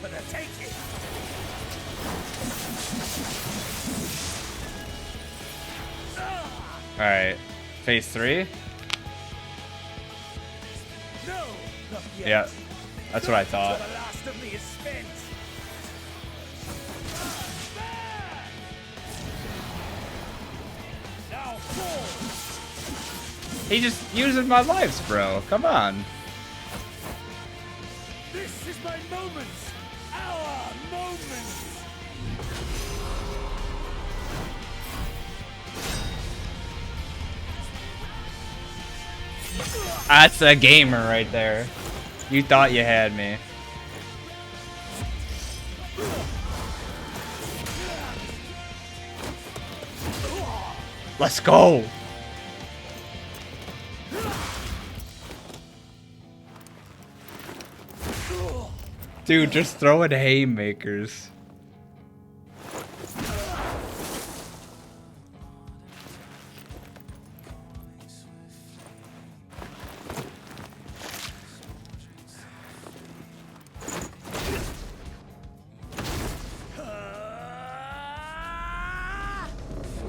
sharpener, take it. Alright. Phase 3? No, not yet. Yeah. That's what I thought. The last of me is spent. Now fall. He just uses my lives, bro. Come on. This is my moment. Our moment. That's a gamer right there. You thought you had me. Let's go. Dude, just throwing haymakers.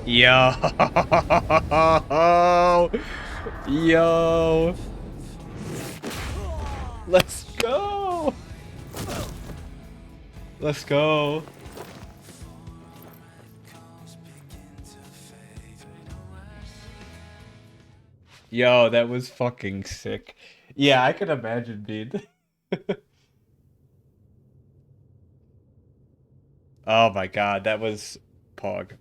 Yo. Yo. Let's go. Let's go. Yo, that was fucking sick. Yeah, I could imagine, dude. Oh my god, that was Pog.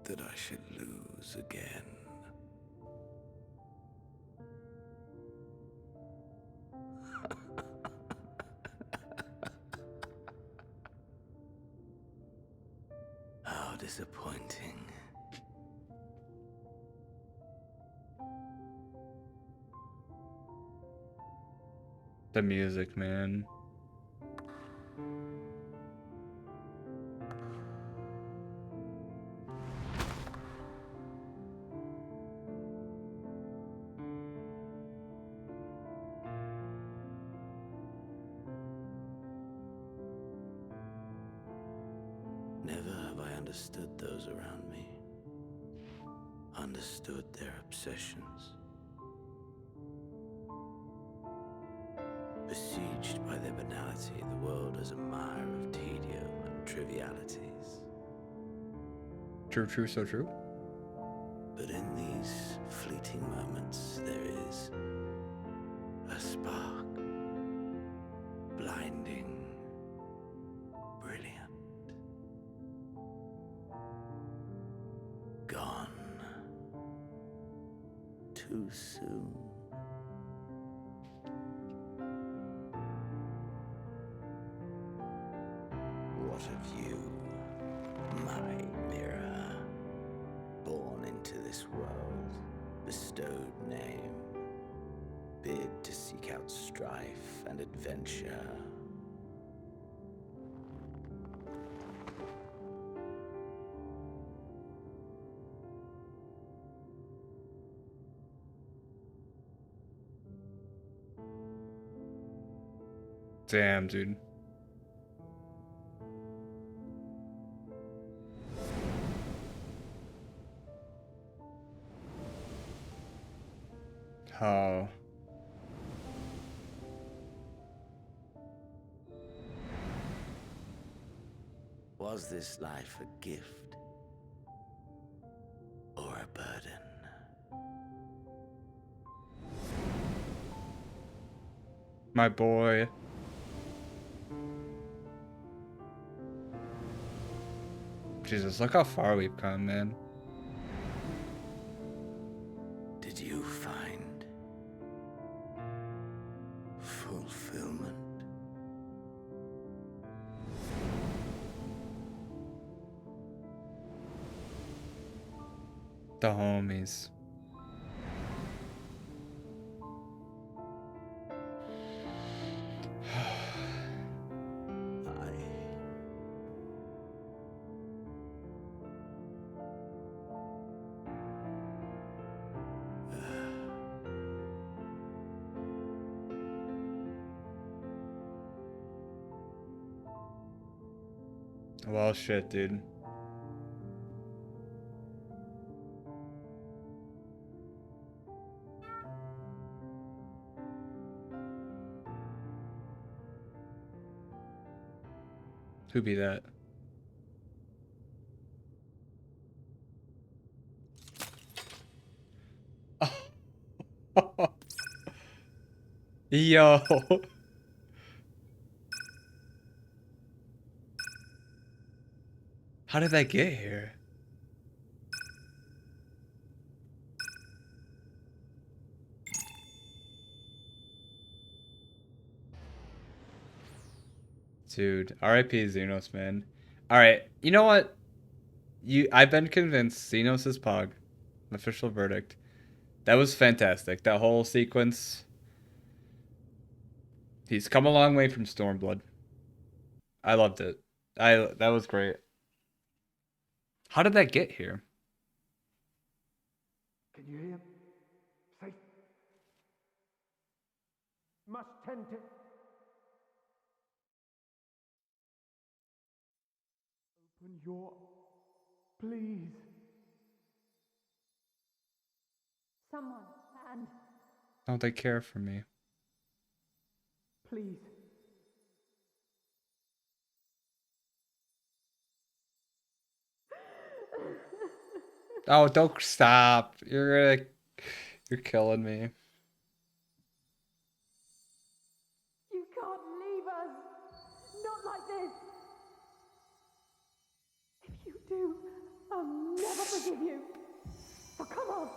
That I should lose again. How disappointing. The music, man. Never have I understood those around me. Understood their obsessions. Besieged by their banality, the world is a mire of tedium and trivialities. True, true, so true. But in these fleeting moments, there is a spark. Blinding. Brilliant. Gone. Too soon. What of you, my mirror? Born into this world, bestowed name, bid to seek out strife and adventure. Damn, dude. Oh. Was this life a gift or a burden? My boy. Jesus, look how far we've come, man. The homies. Well, shit, dude. Who be that? Oh. Yo. How did that get here? Dude, R.I.P. Xenos, man. Alright, you know what? I've been convinced Xenos is Pog. Official verdict. That was fantastic. That whole sequence. He's come a long way from Stormblood. I loved it. That was great. How did that get here? Can you hear? Safe. Must tend to. Open your. Please. Someone, and Don't they care for me? Please. Oh, don't stop. You're killing me. you can't leave us. Not like this. If you do, I'll never forgive you. So come on.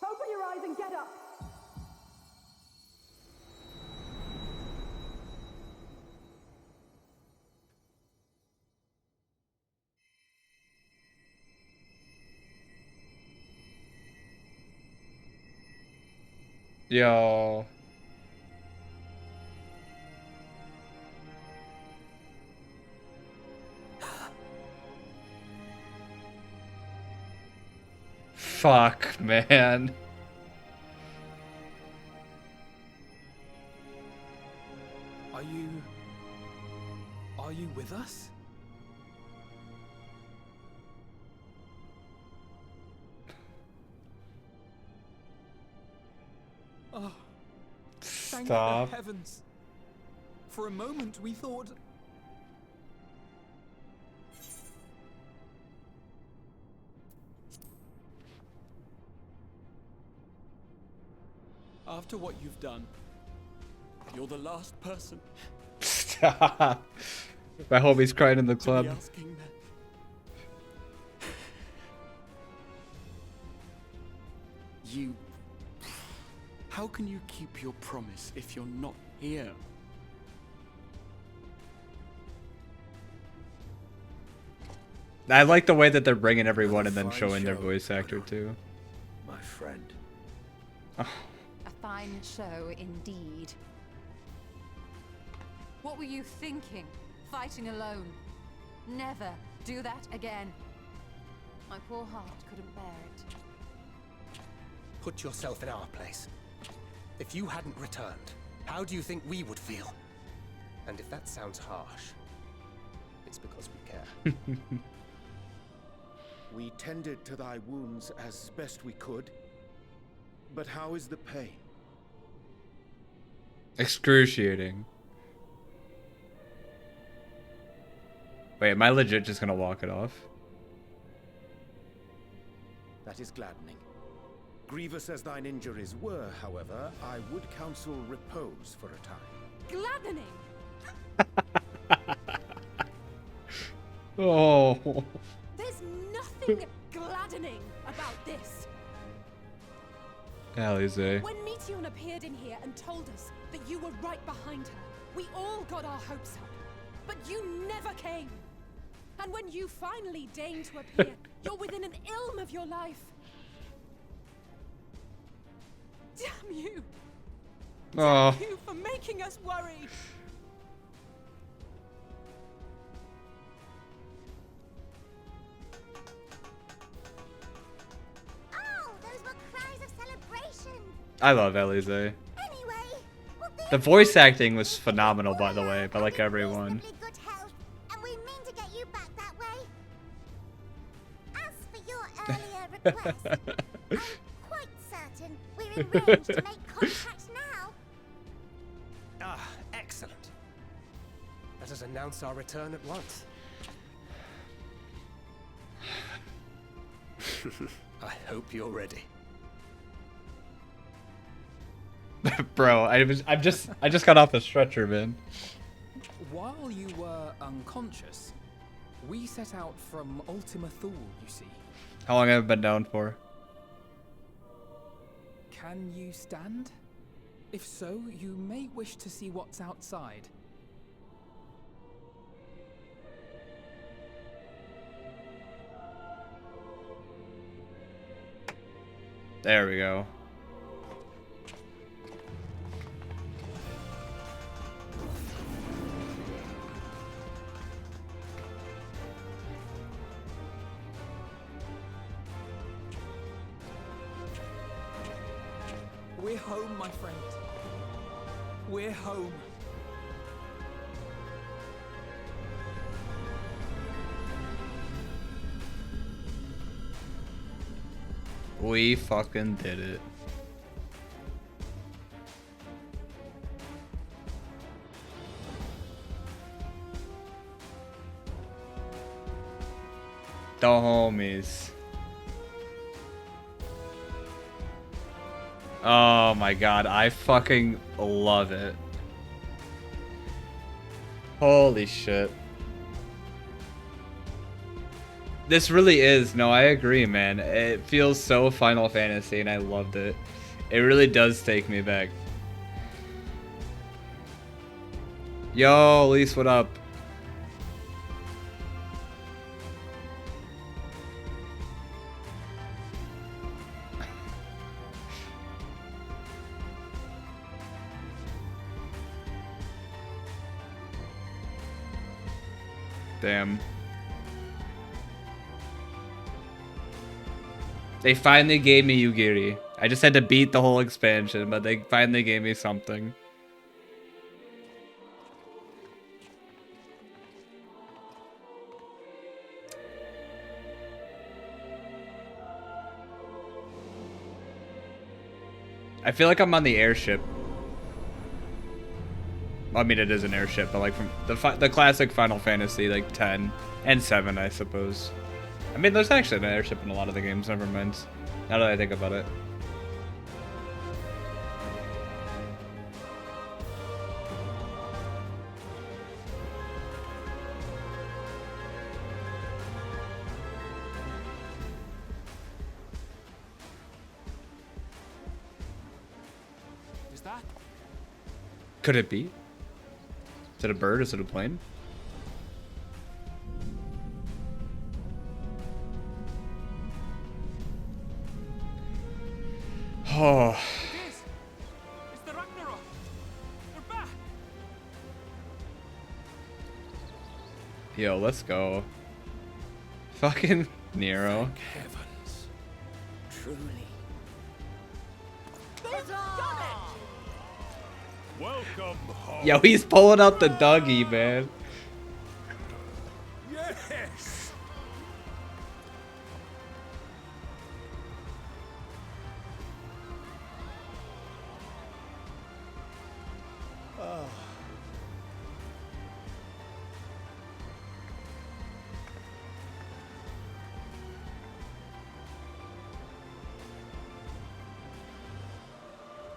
Open your eyes and get up. Yo. Fuck, man. Are you with us? Oh, thank Stop. the heavens. For a moment we thought... After what you've done, you're the last person Stop. My homie's crying in the to be club. asking that. You... How can you keep your promise if you're not here? I like the way that they're bringing everyone and then Fine showing their show, voice actor too. My friend. Oh. A fine show indeed. What were you thinking? Fighting alone? Never do that again. My poor heart couldn't bear it. Put yourself in our place. If you hadn't returned, how do you think we would feel? And if that sounds harsh, it's because we care. We tended to thy wounds as best we could. But how is the pain? Excruciating. Wait, am I legit just gonna walk it off? That is gladdening. Grievous as thine injuries were, however, I would counsel repose for a time. Gladdening! Oh. There's nothing gladdening about this. Alize. When Meteon appeared in here and told us that you were right behind her, we all got our hopes up. But you never came. And when you finally deigned to appear, you're within an ilm of your life. Damn you! Oh. Damn you for making us worry! Oh, those were cries of celebration. I love Elise. Anyway, well, The voice acting was phenomenal, by the way, by like everyone. good health, and we mean to get you back that way. As for your earlier request, I'm quite certain we're arranged to make contact now. Ah, excellent. Let us announce our return at once. I hope you're ready. Bro, I just got off the stretcher, man. While you were unconscious, we set out from Ultima Thule, you see. How long have I been down for? Can you stand? If so, you may wish to see what's outside. There we go. We're home, my friend. We're home. We fucking did it. The homies. Oh my god, I fucking love it. Holy shit. This really is, no, I agree, man. It feels so Final Fantasy and I loved it. It really does take me back. Yo, Elise, what up? Damn. They finally gave me Yugiri. I just had to beat the whole expansion, but they finally gave me something. I feel like I'm on the airship. I mean, it is an airship, but like from the classic Final Fantasy, like 10 and 7, I suppose. I mean, there's actually an airship in a lot of the games. Never mind. Now that I think about it. Is that? Could it be? Is it a bird? Is it a plane? Oh. It is! It's the Ragnarok! They're back! Yo, let's go. Fucking Nero. Heavens. Truly. Welcome home. Yo, he's pulling out the Dougie, man. Yes.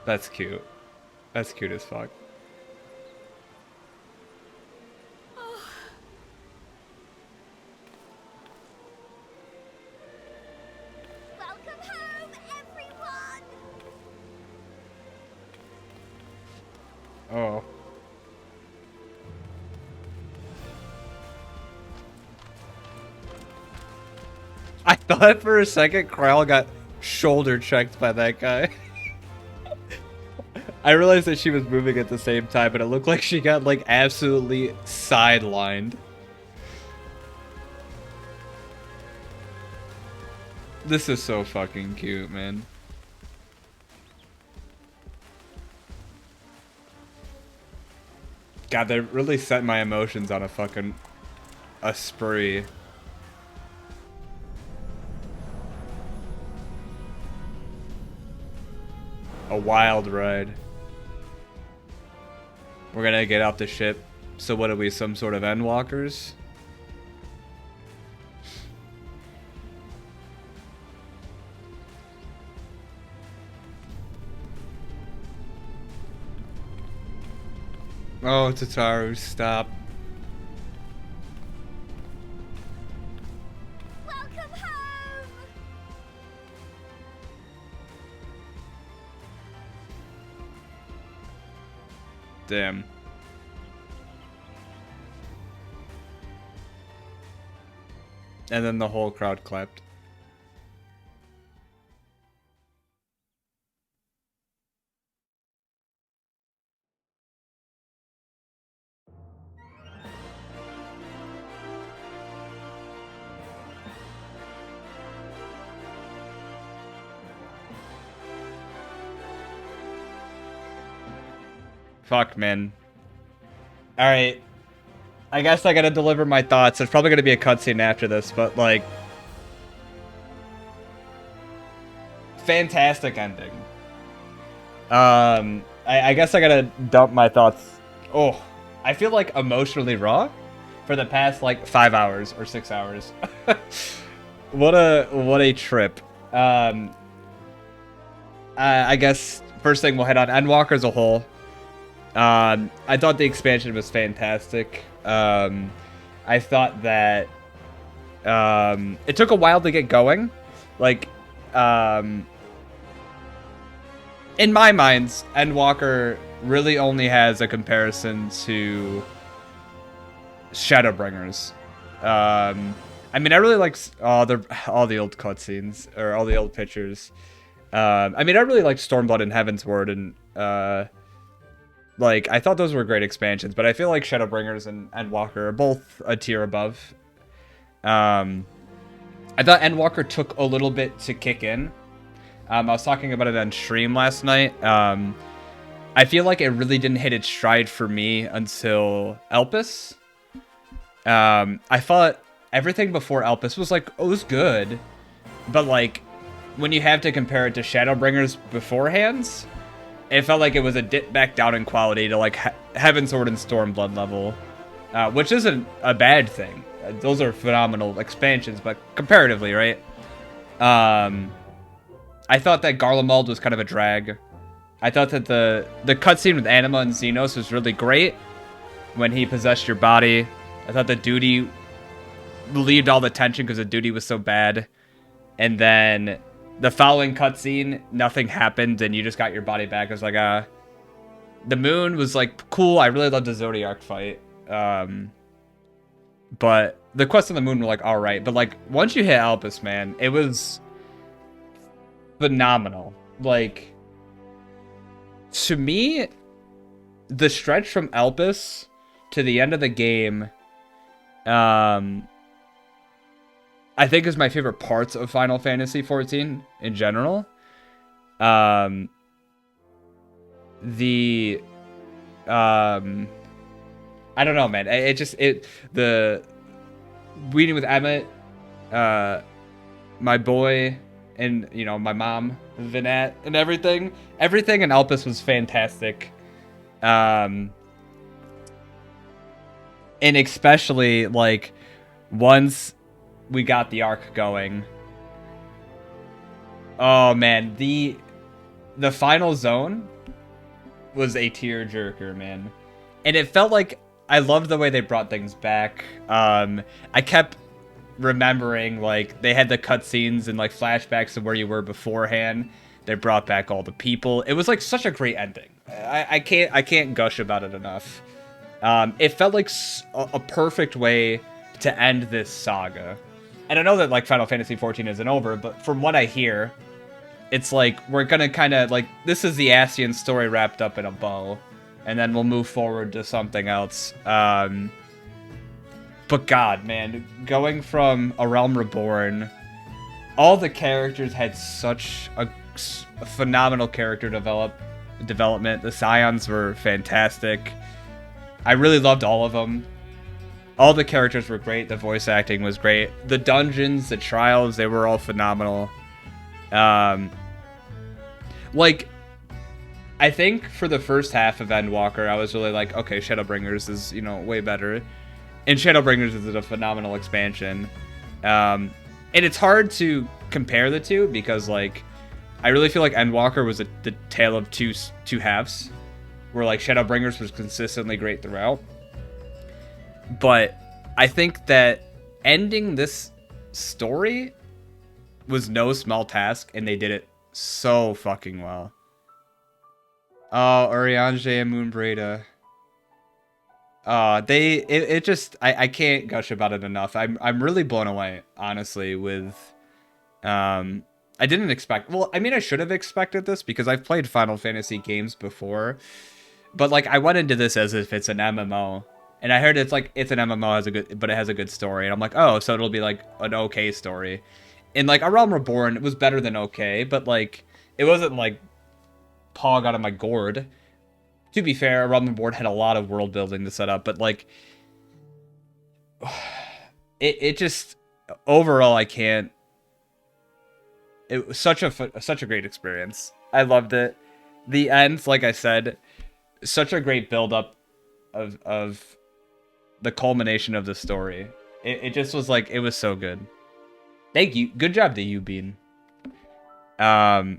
That's cute. That's cute as fuck. Welcome home, everyone. Oh. I thought for a second Krile got shoulder checked by that guy. I realized that she was moving at the same time, but it looked like she got, like, absolutely sidelined. This is so fucking cute, man. God, they really set my emotions on a spree. A wild ride. We're gonna get off the ship. So what are we, some sort of Endwalkers? Oh, Tataru, stop. Welcome home! Damn. And then the whole crowd clapped. Fuck, man. Alright. I guess I gotta deliver my thoughts. There's probably gonna be a cutscene after this, but, like... fantastic ending. I guess I gotta dump my thoughts. Oh, I feel, like, emotionally raw for the past, like, 5 hours or 6 hours. What a trip. I guess first thing we'll head on Endwalker as a whole. I thought the expansion was fantastic. I thought that it took a while to get going. Like, in my mind, Endwalker really only has a comparison to Shadowbringers. I mean, I really like all the old cutscenes or all the old pictures. I mean, I really liked Stormblood and Heaven's Word, and like, I thought those were great expansions, but I feel like Shadowbringers and Endwalker are both a tier above. I thought Endwalker took a little bit to kick in. I was talking about it on stream last night. I feel like it really didn't hit its stride for me until Elpis. I thought everything before Elpis was like, oh, it was good. But, like, when you have to compare it to Shadowbringers beforehand, it felt like it was a dip back down in quality to, like, Heaven's Sword and Stormblood level, which isn't a bad thing. Those are phenomenal expansions, but comparatively, right? I thought that Garlemald was kind of a drag. I thought that the cutscene with Anima and Xenos was really great when he possessed your body. I thought the duty relieved all the tension because the duty was so bad. And then the following cutscene, nothing happened, and you just got your body back. I was like, the moon was, like, cool. I really loved the Zodiac fight. But the quests on the moon were, like, alright. But, like, once you hit Elpis, man, it was phenomenal. Like, to me, the stretch from Elpis to the end of the game, I think is my favorite parts of Final Fantasy XIV in general. I don't know, man. The meeting with Emmett, my boy, and, you know, my mom, Vinette, and everything in Elpis was fantastic. And especially, like, once we got the arc going. Oh, man. The final zone was a tearjerker, man. And it felt like I loved the way they brought things back. I kept remembering, like, they had the cutscenes and, like, flashbacks of where you were beforehand. They brought back all the people. It was, like, such a great ending. I can't gush about it enough. It felt like a perfect way to end this saga. And I know that, like, Final Fantasy XIV isn't over, but from what I hear, it's like we're gonna kind of like this is the Ascian story wrapped up in a bow, and then we'll move forward to something else. But God, man, going from A Realm Reborn, all the characters had such a phenomenal character development. The Scions were fantastic. I really loved all of them. All the characters were great. The voice acting was great. The dungeons, the trials, they were all phenomenal. Like, I think for the first half of Endwalker, I was really like, okay, Shadowbringers is, you know, way better. And Shadowbringers is a phenomenal expansion. And it's hard to compare the two because, like, I really feel like Endwalker was the tale of two halves, where, like, Shadowbringers was consistently great throughout. But I think that ending this story was no small task, and they did it so fucking well. Oh, Urianger and Moonbreda. I can't gush about it enough. I'm really blown away, honestly, with I didn't expect, well, I mean, I should have expected this because I've played Final Fantasy games before, but like I went into this as if it's an MMO, and I heard it's an MMO but it has a good story, and I'm like, oh, so it'll be like an okay story. And like A Realm Reborn, it was better than okay, but like it wasn't like Pog out of my gourd. To be fair, A Realm Reborn had a lot of world building to set up, but like it just overall I can't. It was such a great experience. I loved it. The ends, like I said, such a great build up of the culmination of the story. It just was like, it was so good. Thank you. Good job to you, Bean. Yeah,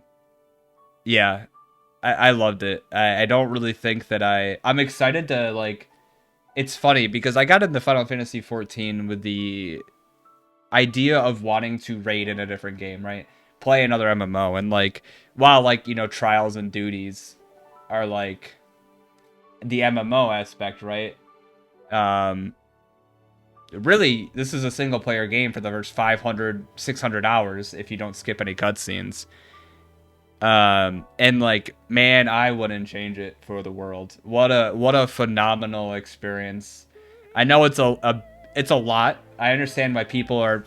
I loved it. I don't really think that I'm excited to, like, it's funny because I got into Final Fantasy XIV with the idea of wanting to raid in a different game, right? Play another MMO, and like, while like, you know, trials and duties are like the MMO aspect, right? Really, this is a single player game for the first 500, 600 hours if you don't skip any cutscenes. And like, man, I wouldn't change it for the world. What a phenomenal experience. I know it's a lot. I understand why people are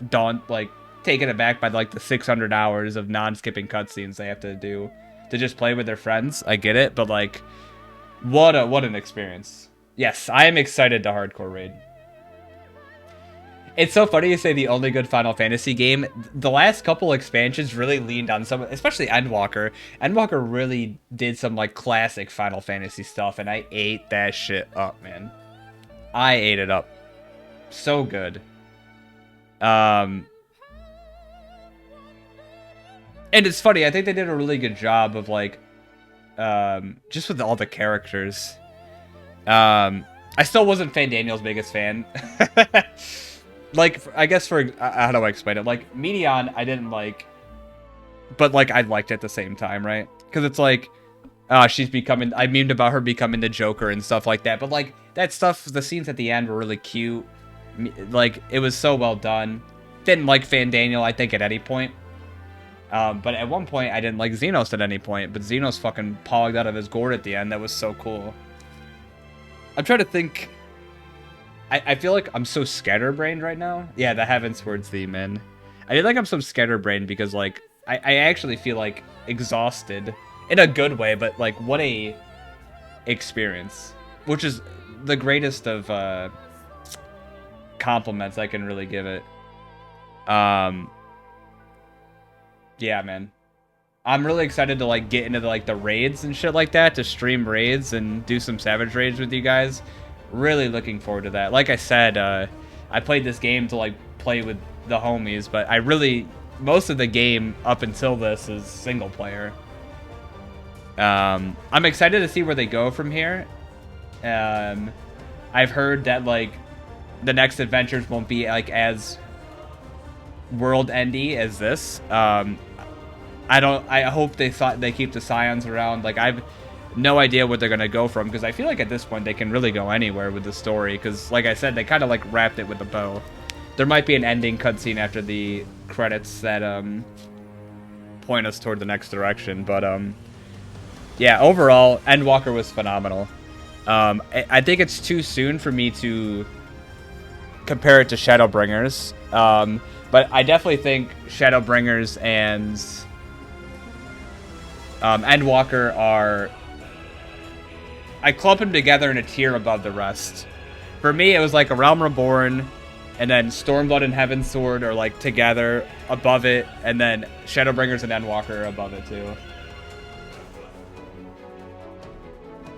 taken aback by like the 600 hours of non-skipping cutscenes they have to do to just play with their friends. I get it, but like, what an experience. Yes, I am excited to hardcore raid. It's so funny you say the only good Final Fantasy game. The last couple expansions really leaned on some, especially Endwalker. Endwalker really did some like classic Final Fantasy stuff, and I ate that shit up, man. I ate it up. So good. And it's funny, I think they did a really good job of like just with all the characters. I still wasn't Fandaniel's biggest fan. Like, I guess how do I explain it? Like, Medion, I didn't like, but like, I liked it at the same time, right? Because it's like, she's becoming, I memed about her becoming the Joker and stuff like that, but like, that stuff, the scenes at the end were really cute. Like, it was so well done. Didn't like Fandaniel, I think, at any point. But at one point, I didn't like Xenos at any point, but Xenos fucking pogged out of his gourd at the end. That was so cool. I'm trying to think. I feel like I'm so scatterbrained right now. Yeah, the Heavens Words theme, man. I feel like I'm so scatterbrained because, like, I actually feel, like, exhausted. In a good way, but, like, what a experience. Which is the greatest of compliments I can really give it. Yeah, man. I'm really excited to, like, get into, the raids and shit like that, to stream raids and do some Savage raids with you guys. Really looking forward to that. Like I said, I played this game to, like, play with the homies, but most of the game up until this is single player. I'm excited to see where they go from here. I've heard that, like, the next adventures won't be, like, as world-endy as this. I hope they keep the Scions around. Like, I've no idea what they're gonna go from, because I feel like at this point they can really go anywhere with the story, because like I said, they kind of like wrapped it with a bow. There might be an ending cutscene after the credits that point us toward the next direction. But yeah, overall, Endwalker was phenomenal. I think it's too soon for me to compare it to Shadowbringers. But I definitely think Shadowbringers and Endwalker are... I clump them together in a tier above the rest. For me, it was like A Realm Reborn, and then Stormblood and Heavensward are like together above it, and then Shadowbringers and Endwalker are above it too.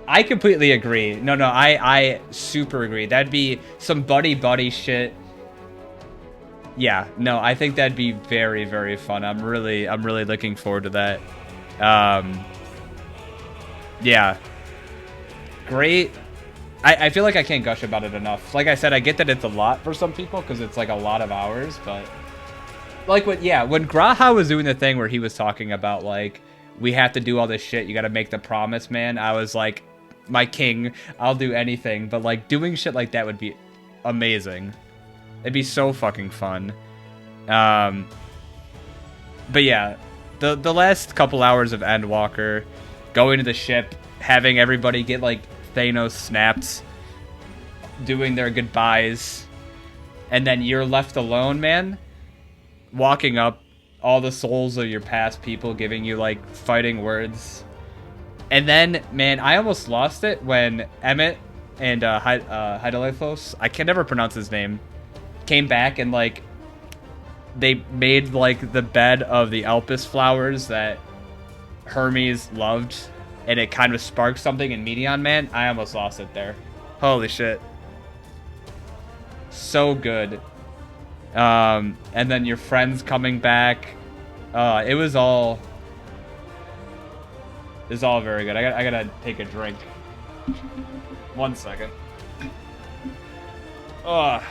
I completely agree. No, I super agree. That'd be some buddy shit. Yeah, no, I think that'd be very, very fun. I'm really looking forward to that. Yeah. Great. I feel like I can't gush about it enough. Like I said, I get that it's a lot for some people because it's like a lot of hours, but like when Graha was doing the thing where he was talking about like, we have to do all this shit, you gotta make the promise, man. I was like, my king, I'll do anything. But like doing shit like that would be amazing. It'd be so fucking fun. But yeah, the last couple hours of Endwalker, going to the ship, having everybody get like Thanos snapped, doing their goodbyes, and then you're left alone, man. Walking up, all the souls of your past people giving you like fighting words. And then, man, I almost lost it when Emmett and Hydelethos, I can never pronounce his name, came back and like they made like the bed of the Elpis flowers that Hermes loved, and it kind of sparked something in Medion, man. I almost lost it there. Holy shit. So good. And then your friends coming back. It was all very good. I gotta take a drink. 1 second. Ugh.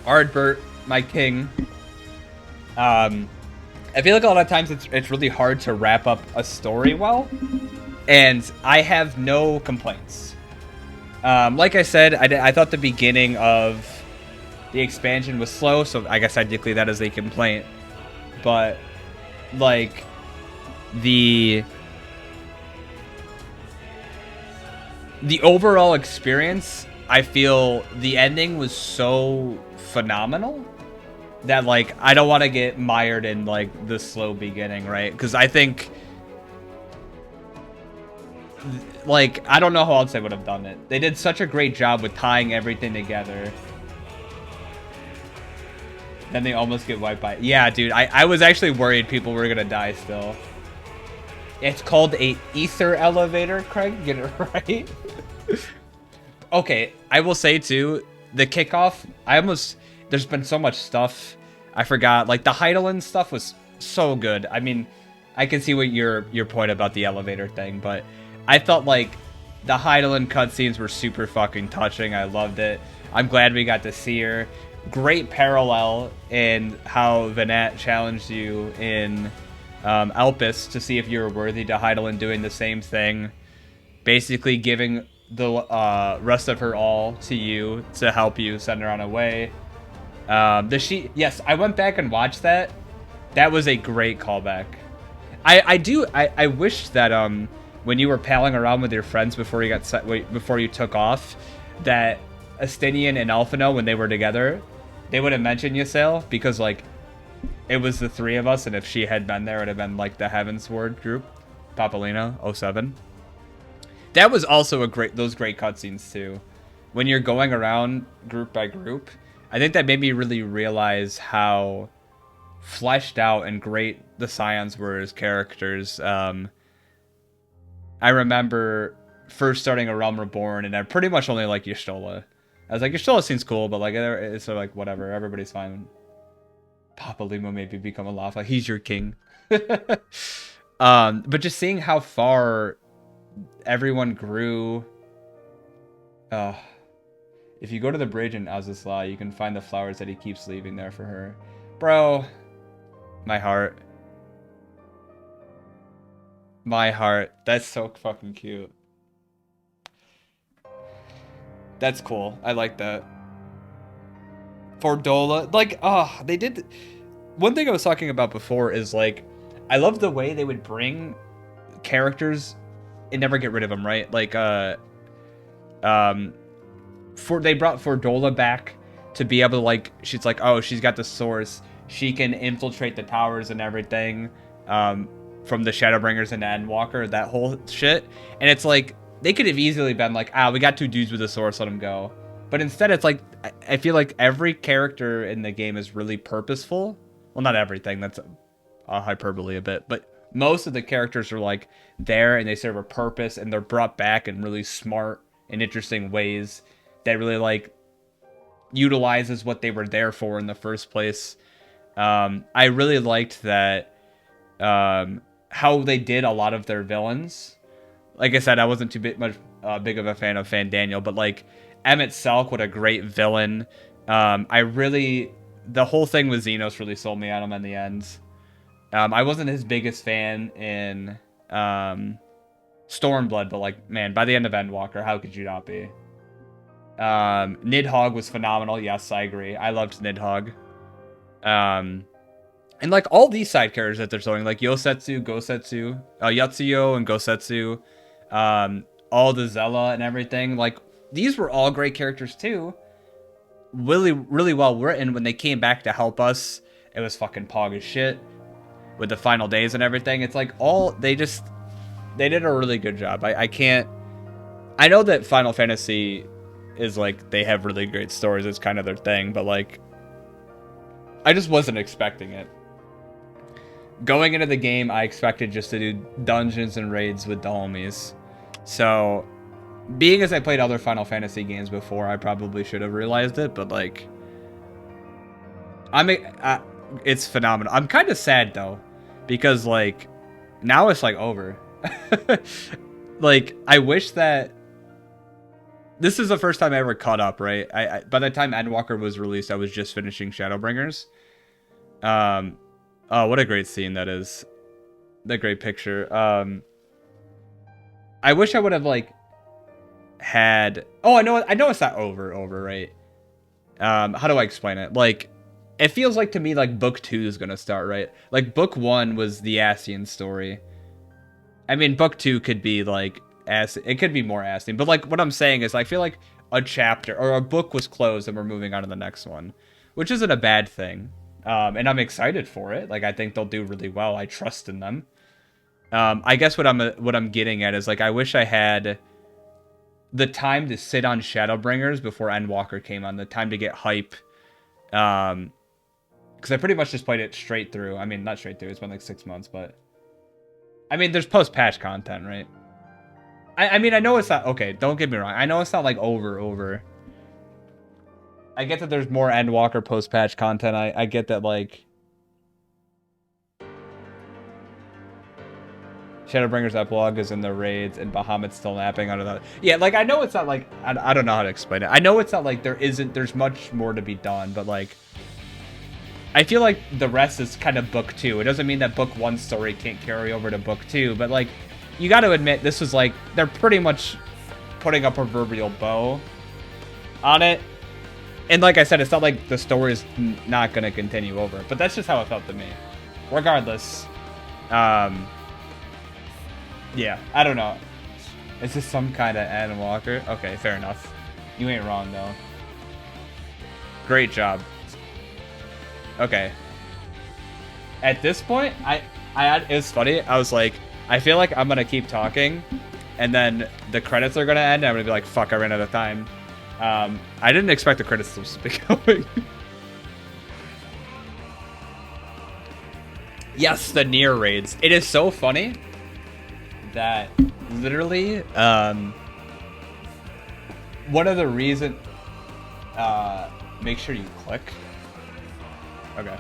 Ardbert, my king. I feel like a lot of times it's really hard to wrap up a story well, and I have no complaints. Like I said, I thought the beginning of the expansion was slow, so I guess I declare that as a complaint. But like the overall experience, I feel the ending was so phenomenal that like I don't want to get mired in like the slow beginning, right? Because I think like I don't know how else I would have done it. They did such a great job with tying everything together. Then they almost get wiped by... Yeah, dude, I was actually worried people were gonna die still. It's called a ether elevator, Craig. Get it right? Okay, I will say too, the kickoff, there's been so much stuff I forgot. Like the Hydaelyn stuff was so good. I mean, I can see what your point about the elevator thing, but I felt like the Hydaelyn cutscenes were super fucking touching. I loved it. I'm glad we got to see her. Great parallel in how Venat challenged you in Elpis to see if you were worthy to Hydaelyn doing the same thing. Basically giving the rest of her all to you to help you send her on her way. Yes, I went back and watched that. That was a great callback. I wish that when you were palling around with your friends before you took off, that Astinian and Alphino, when they were together, they would have mentioned Ysael, because like it was the three of us, and if she had been there, it would have been like the Heavensward group, Papalina 07. That was also those great cutscenes too. When you're going around group by group, I think that made me really realize how fleshed out and great the Scions were as characters. I remember first starting A Realm Reborn, and I pretty much only like Y'shtola. I was like, Y'shtola seems cool, but like it's sort of like whatever, everybody's fine. Papa Limo maybe become a Lafa. He's your king. But just seeing how far everyone grew. If you go to the bridge in Azazla, you can find the flowers that he keeps leaving there for her. Bro, my heart. My heart. That's so fucking cute. That's cool. I like that. Fordola, like, they did. One thing I was talking about before is like, I love the way they would bring characters and never get rid of them, right? Like, they brought Fordola back to be able to, like, she's like, oh, she's got the source. She can infiltrate the towers and everything, from the Shadowbringers and Endwalker, that whole shit. And it's like, they could have easily been like, we got 2 dudes with a source, let them go. But instead, it's like, I feel like every character in the game is really purposeful. Well, not everything, that's a hyperbole a bit, but most of the characters are like there and they serve a purpose, and they're brought back in really smart and interesting ways that really like utilizes what they were there for in the first place. I really liked that, how they did a lot of their villains. Like I said, I wasn't too big of a fan of Fan Daniel, but like Emmett Selk, what a great villain. The whole thing with Xenos really sold me on him in the end. I wasn't his biggest fan in Stormblood, but like, man, by the end of Endwalker, how could you not be? Nidhogg was phenomenal. Yes, I agree. I loved Nidhogg. And like all these side characters that they're showing, like Yosetsu, Gosetsu, Yatsuyo and Gosetsu, all the Zella and everything, like these were all great characters too. Really, really well written. When they came back to help us, it was fucking pog as shit with the final days and everything. It's like they did a really good job. I know that Final Fantasy is like, they have really great stories. It's kind of their thing, but like, I just wasn't expecting it. Going into the game, I expected just to do dungeons and raids with the homies. So, being as I played other Final Fantasy games before, I probably should have realized it, but like, it's phenomenal. I'm kind of sad though, because like, now it's like over. Like, I wish that this is the first time I ever caught up, right? By the time Endwalker was released, I was just finishing Shadowbringers. Oh, what a great scene that is. That great picture. I wish I would have like had. Oh, I know it's not over, right? How do I explain it? Like, it feels like to me like book 2 is gonna start, right? Like book 1 was the Ascian story. I mean, book 2 could be like it could be more Ascian, but like what I'm saying is, I feel like a chapter or a book was closed and we're moving on to the next one, which isn't a bad thing. And I'm excited for it. Like, I think they'll do really well. I trust in them. I guess what I'm getting at is like, I wish I had the time to sit on Shadowbringers before Endwalker came on, the time to get hype. Because I pretty much just played it straight through. I mean, not straight through. It's been like 6 months, but I mean, there's post-patch content, right? I mean, I know it's not okay. Don't get me wrong. I know it's not like over. I get that there's more Endwalker post-patch content. I get that, like, Shadowbringers epilogue is in the raids and Bahamut's still napping under that. Yeah, like, I know it's not like, I don't know how to explain it. I know it's not like there's much more to be done, but like, I feel like the rest is kind of book 2. It doesn't mean that book 1 story can't carry over to book 2, but like, you got to admit, this was like, they're pretty much putting a proverbial bow on it. And like I said, it's not like the story is not going to continue over, but that's just how it felt to me. Regardless, yeah, I don't know. Is this some kind of Endwalker? Okay, fair enough. You ain't wrong, though. Great job. Okay. At this point, it was funny. I was like, I feel like I'm going to keep talking, and then the credits are going to end, and I'm going to be like, fuck, I ran out of time. I didn't expect the credits to be going. Yes, the near raids. It is so funny that literally, one of the reasons, make sure you click. Okay.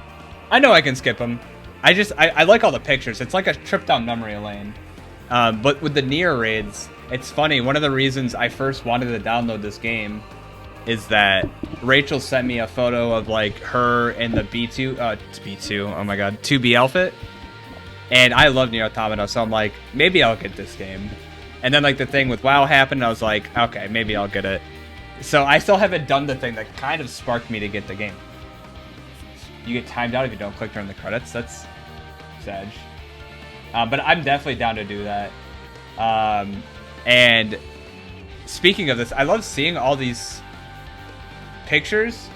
I know I can skip them. I like all the pictures. It's like a trip down memory lane. But with the near raids, it's funny. One of the reasons I first wanted to download this game is that Rachel sent me a photo of like her in the B2, oh my god, 2B outfit. And I love Nier Automata, so I'm like, maybe I'll get this game. And then like the thing with WoW happened, and I was like, okay, maybe I'll get it. So I still haven't done the thing that kind of sparked me to get the game. You get timed out if you don't click during the credits. That's sad. But I'm definitely down to do that. And speaking of this, I love seeing all these pictures.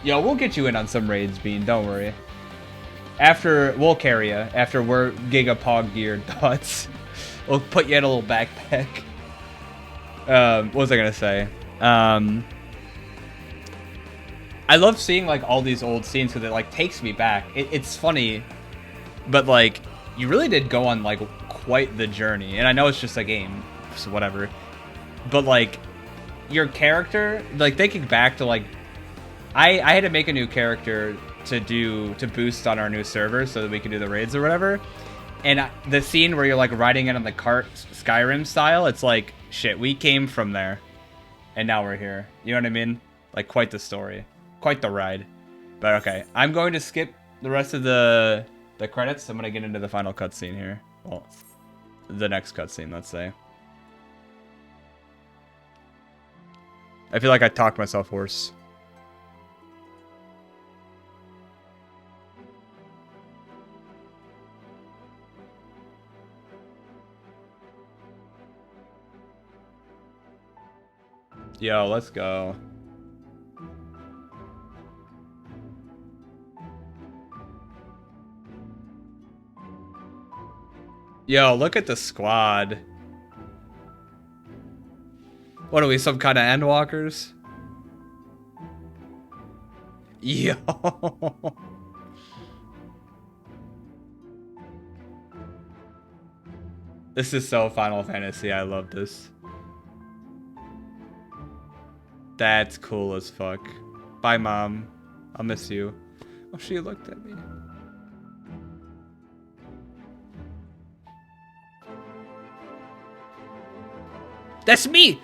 Yo, we'll get you in on some raids, Bean. Don't worry. We'll carry you. After we're Gigapog geared thoughts. We'll put you in a little backpack. What was I gonna say? I love seeing like all these old scenes because it like takes me back. It's funny, but like you really did go on like quite the journey. And I know it's just a game, so whatever. But like your character, like thinking back to like I had to make a new character to boost on our new server so that we could do the raids or whatever. And the scene where you're like riding it on the cart Skyrim style, it's like shit, we came from there and now we're here. You know what I mean? Like quite the story. Quite the ride. But okay, I'm going to skip the rest of the credits. I'm going to get into the final cutscene here. Well, the next cutscene, let's say. I feel like I talked myself hoarse. Yo, let's go. Yo, look at the squad. What are we, some kind of Endwalkers? Yo. This is so Final Fantasy. I love this. That's cool as fuck. Bye, Mom. I'll miss you. Oh, she looked at me. That's me!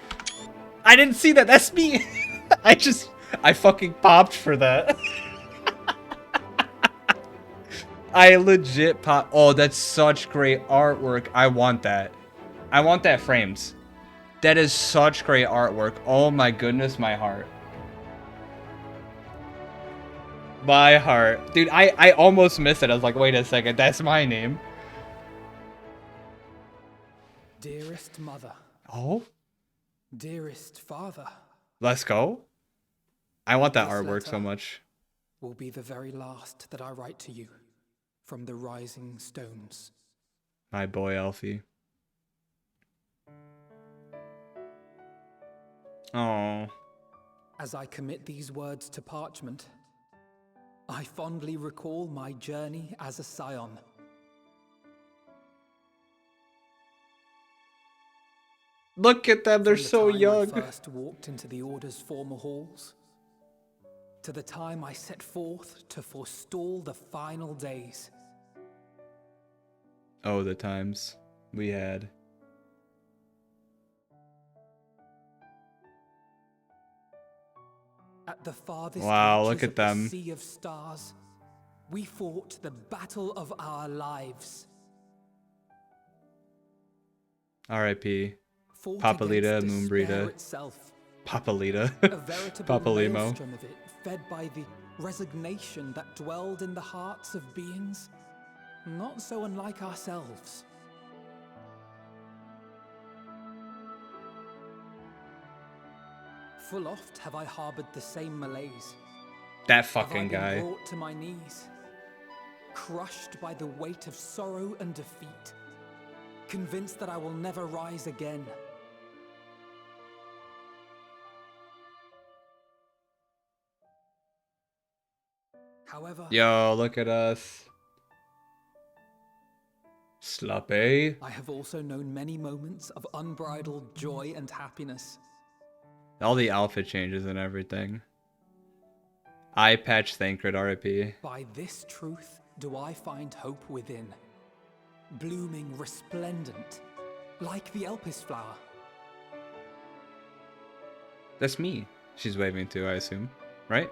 I didn't see that. That's me. I fucking popped for that. I legit popped. Oh, that's such great artwork. I want that. I want that framed. That is such great artwork. Oh my goodness, my heart. My heart. Dude, I almost missed it. I was like, wait a second, that's my name. Dearest mother. Oh? Dearest father. Let's go. I want that This artwork so letter much. will be the very last that I write to you from the rising stones. My boy, Elfie. Oh. As I commit these words to parchment, I fondly recall my journey as a scion. Look at them, they're so young. I first walked into the Order's former halls, to the time I set forth to forestall the final days. Oh, the times we had. At the farthest Wow, look reaches at of the them. sea of stars, we fought the battle of our lives. R.I.P. Fought Papalita, against despair Moonbreeda. itself. Papalita. A veritable Papalimo. maelstrom of it, fed by the resignation that dwelled in the hearts of beings not so unlike ourselves. Full oft have I harbored the same malaise. That Have I fucking been guy. brought to my knees, crushed by the weight of sorrow and defeat, convinced that I will never rise again. However, Yo, look at us. Sloppy. I have also known many moments of unbridled joy and happiness. All the outfit changes and everything. Eye patch Thancred, R.I.P. By this truth do I find hope within, blooming resplendent, like the Elpis flower. That's me. She's waving to, I assume. Right?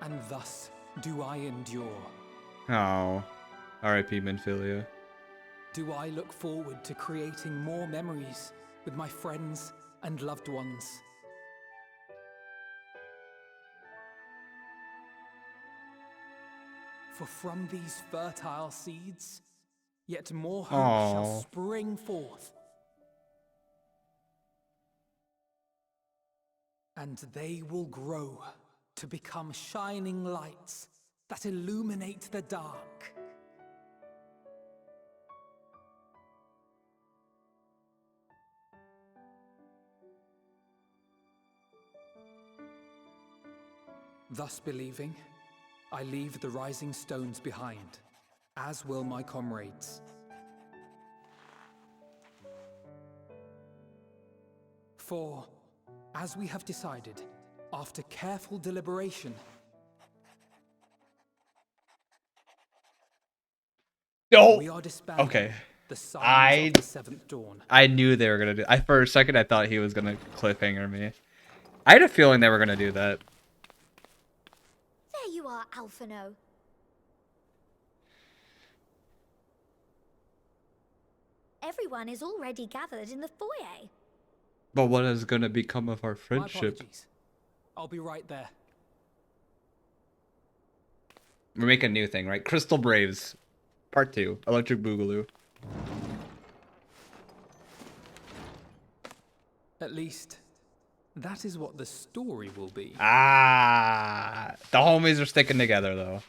And thus do I endure. Oh. R.I.P. Minfilia. Do I look forward to creating more memories with my friends and loved ones. For from these fertile seeds, yet more hope shall Aww. spring forth. And they will grow to become shining lights that illuminate the dark. Thus believing, I leave the rising stones behind, as will my comrades. For, as we have decided, after careful deliberation, we are disbanding Okay. the Scions of the Seventh Dawn. I knew they were gonna do. For a second, I thought he was gonna cliffhanger me. I had a feeling they were gonna do that. There you are, Alphino. Everyone is already gathered in the foyer. But what is gonna become of our My friendship? apologies. I'll be right there. We're making a new thing, right? Crystal Braves, Part 2, Electric Boogaloo. At least, that is what the story will be. Ah, the homies are sticking together though.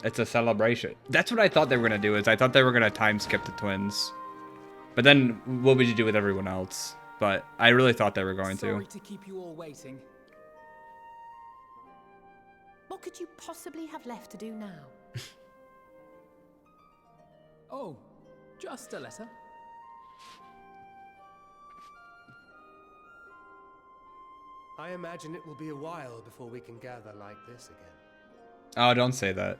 It's a celebration. That's what I thought they were gonna do. Is I thought they were gonna time skip the twins. But then, what would you do with everyone else? But I really thought they were going Sorry to. to keep you all waiting. What could you possibly have left to do now? Oh, just a letter. I imagine it will be a while before we can gather like this again. Oh, don't say that.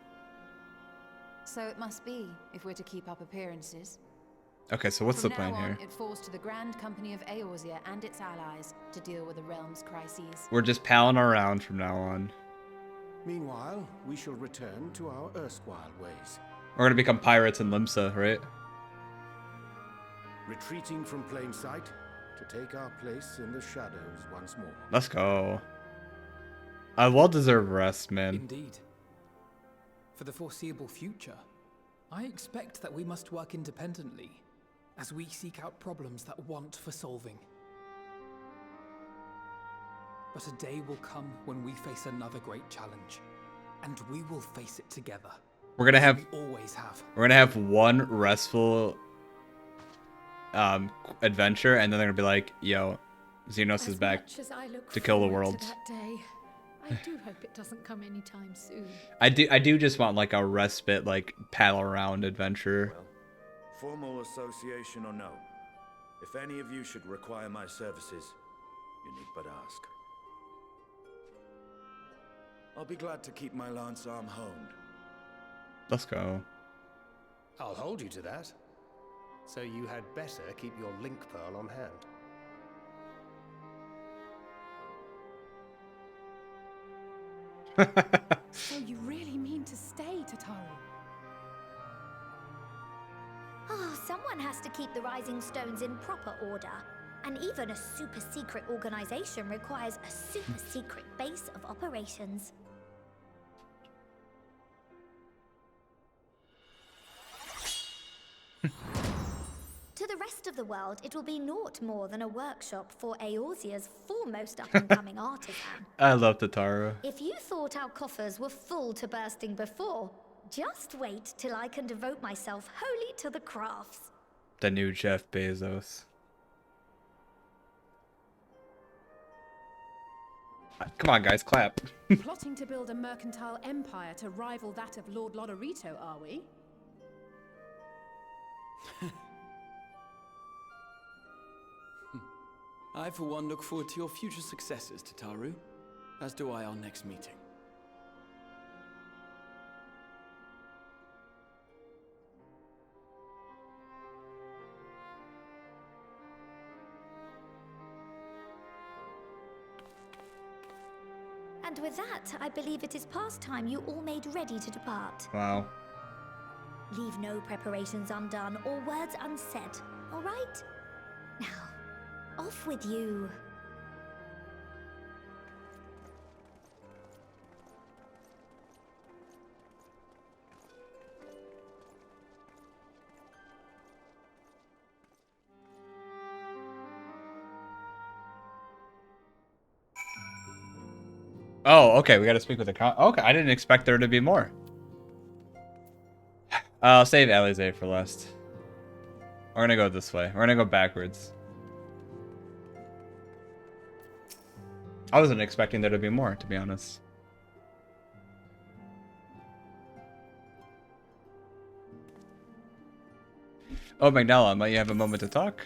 So it must be, if we're to keep up appearances. Okay, so what's From the plan now here? on, it falls to the Grand Company of Eorzea and its allies to deal with the realm's crises. We're just palling around from now on. Meanwhile, we shall return to our erstwhile ways. We're gonna become pirates in Limsa, right? Retreating from plain sight to take our place in the shadows once more. Let's go. A well-deserved rest, man. Indeed. For the foreseeable future, I expect that we must work independently as we seek out problems that want for solving. But a day will come when we face another great challenge, and we will face it together. We're gonna have We always have. We're gonna have one restful adventure, and then they're gonna be like, "Yo, Xenos is back to kill the world." That day, I do hope it doesn't come anytime soon. I do just want like a respite, like paddle around adventure. Well, formal association or no, if any of you should require my services, you need but ask. I'll be glad to keep my lance arm honed. Let's go. I'll hold you to that. So you had better keep your link pearl on hand. So you really mean to stay, Tataru? Oh, someone has to keep the Rising Stones in proper order. And even a super-secret organization requires a super-secret base of operations. To the rest of the world, it will be naught more than a workshop for Eorzea's foremost up-and-coming artisan. I love Tataru. If you thought our coffers were full to bursting before, just wait till I can devote myself wholly to the crafts. The new Jeff Bezos. Come on, guys, clap. Plotting to build a mercantile empire to rival that of Lord Lodorito, are we? I, for one, look forward to your future successes, Tataru, as do I our next meeting. And with that, I believe it is past time you all made ready to depart. Wow. Leave no preparations undone or words unsaid, all right? Now, off with you. Oh, okay, we gotta speak with the okay, I didn't expect there to be more. I'll save Alize for last. We're gonna go this way. We're gonna go backwards. I wasn't expecting there to be more, to be honest. Oh, Magdala, might you have a moment to talk?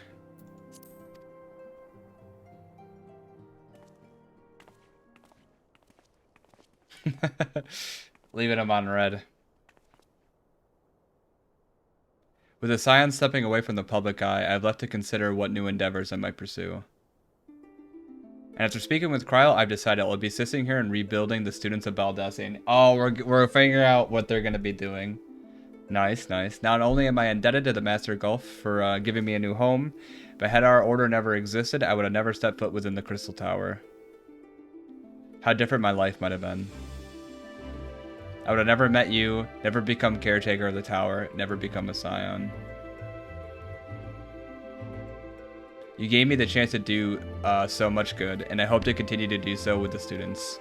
Leaving him on red. With the Scions stepping away from the public eye, I've left to consider what new endeavors I might pursue. And after speaking with Krile, I've decided I'll be assisting here in rebuilding the students of Baldessian. Oh, we're figuring out what they're going to be doing. Nice, nice. Not only am I indebted to the Master Gulf for giving me a new home, but had our order never existed, I would have never stepped foot within the Crystal Tower. How different my life might have been. I would have never met you, never become caretaker of the tower, never become a Scion. You gave me the chance to do so much good, and I hope to continue to do so with the students.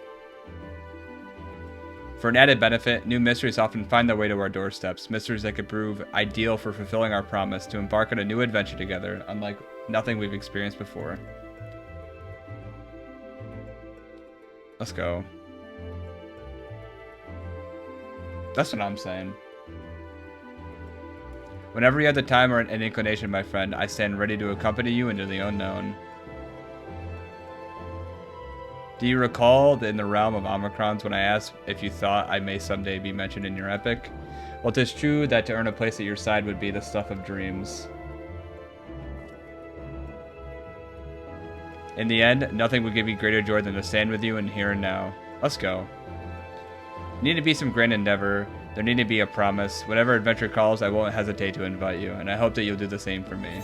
For an added benefit, new mysteries often find their way to our doorsteps, mysteries that could prove ideal for fulfilling our promise to embark on a new adventure together, unlike nothing we've experienced before. Let's go. That's what I'm saying. Whenever you have the time or an inclination, my friend, I stand ready to accompany you into the unknown. Do you recall in the realm of Omicrons when I asked if you thought I may someday be mentioned in your epic? Well, 'tis true that to earn a place at your side would be the stuff of dreams. In the end, nothing would give me greater joy than to stand with you in here and now. Let's go. Need to be some grand endeavor. There need to be a promise. Whatever adventure calls, I won't hesitate to invite you, and I hope that you'll do the same for me.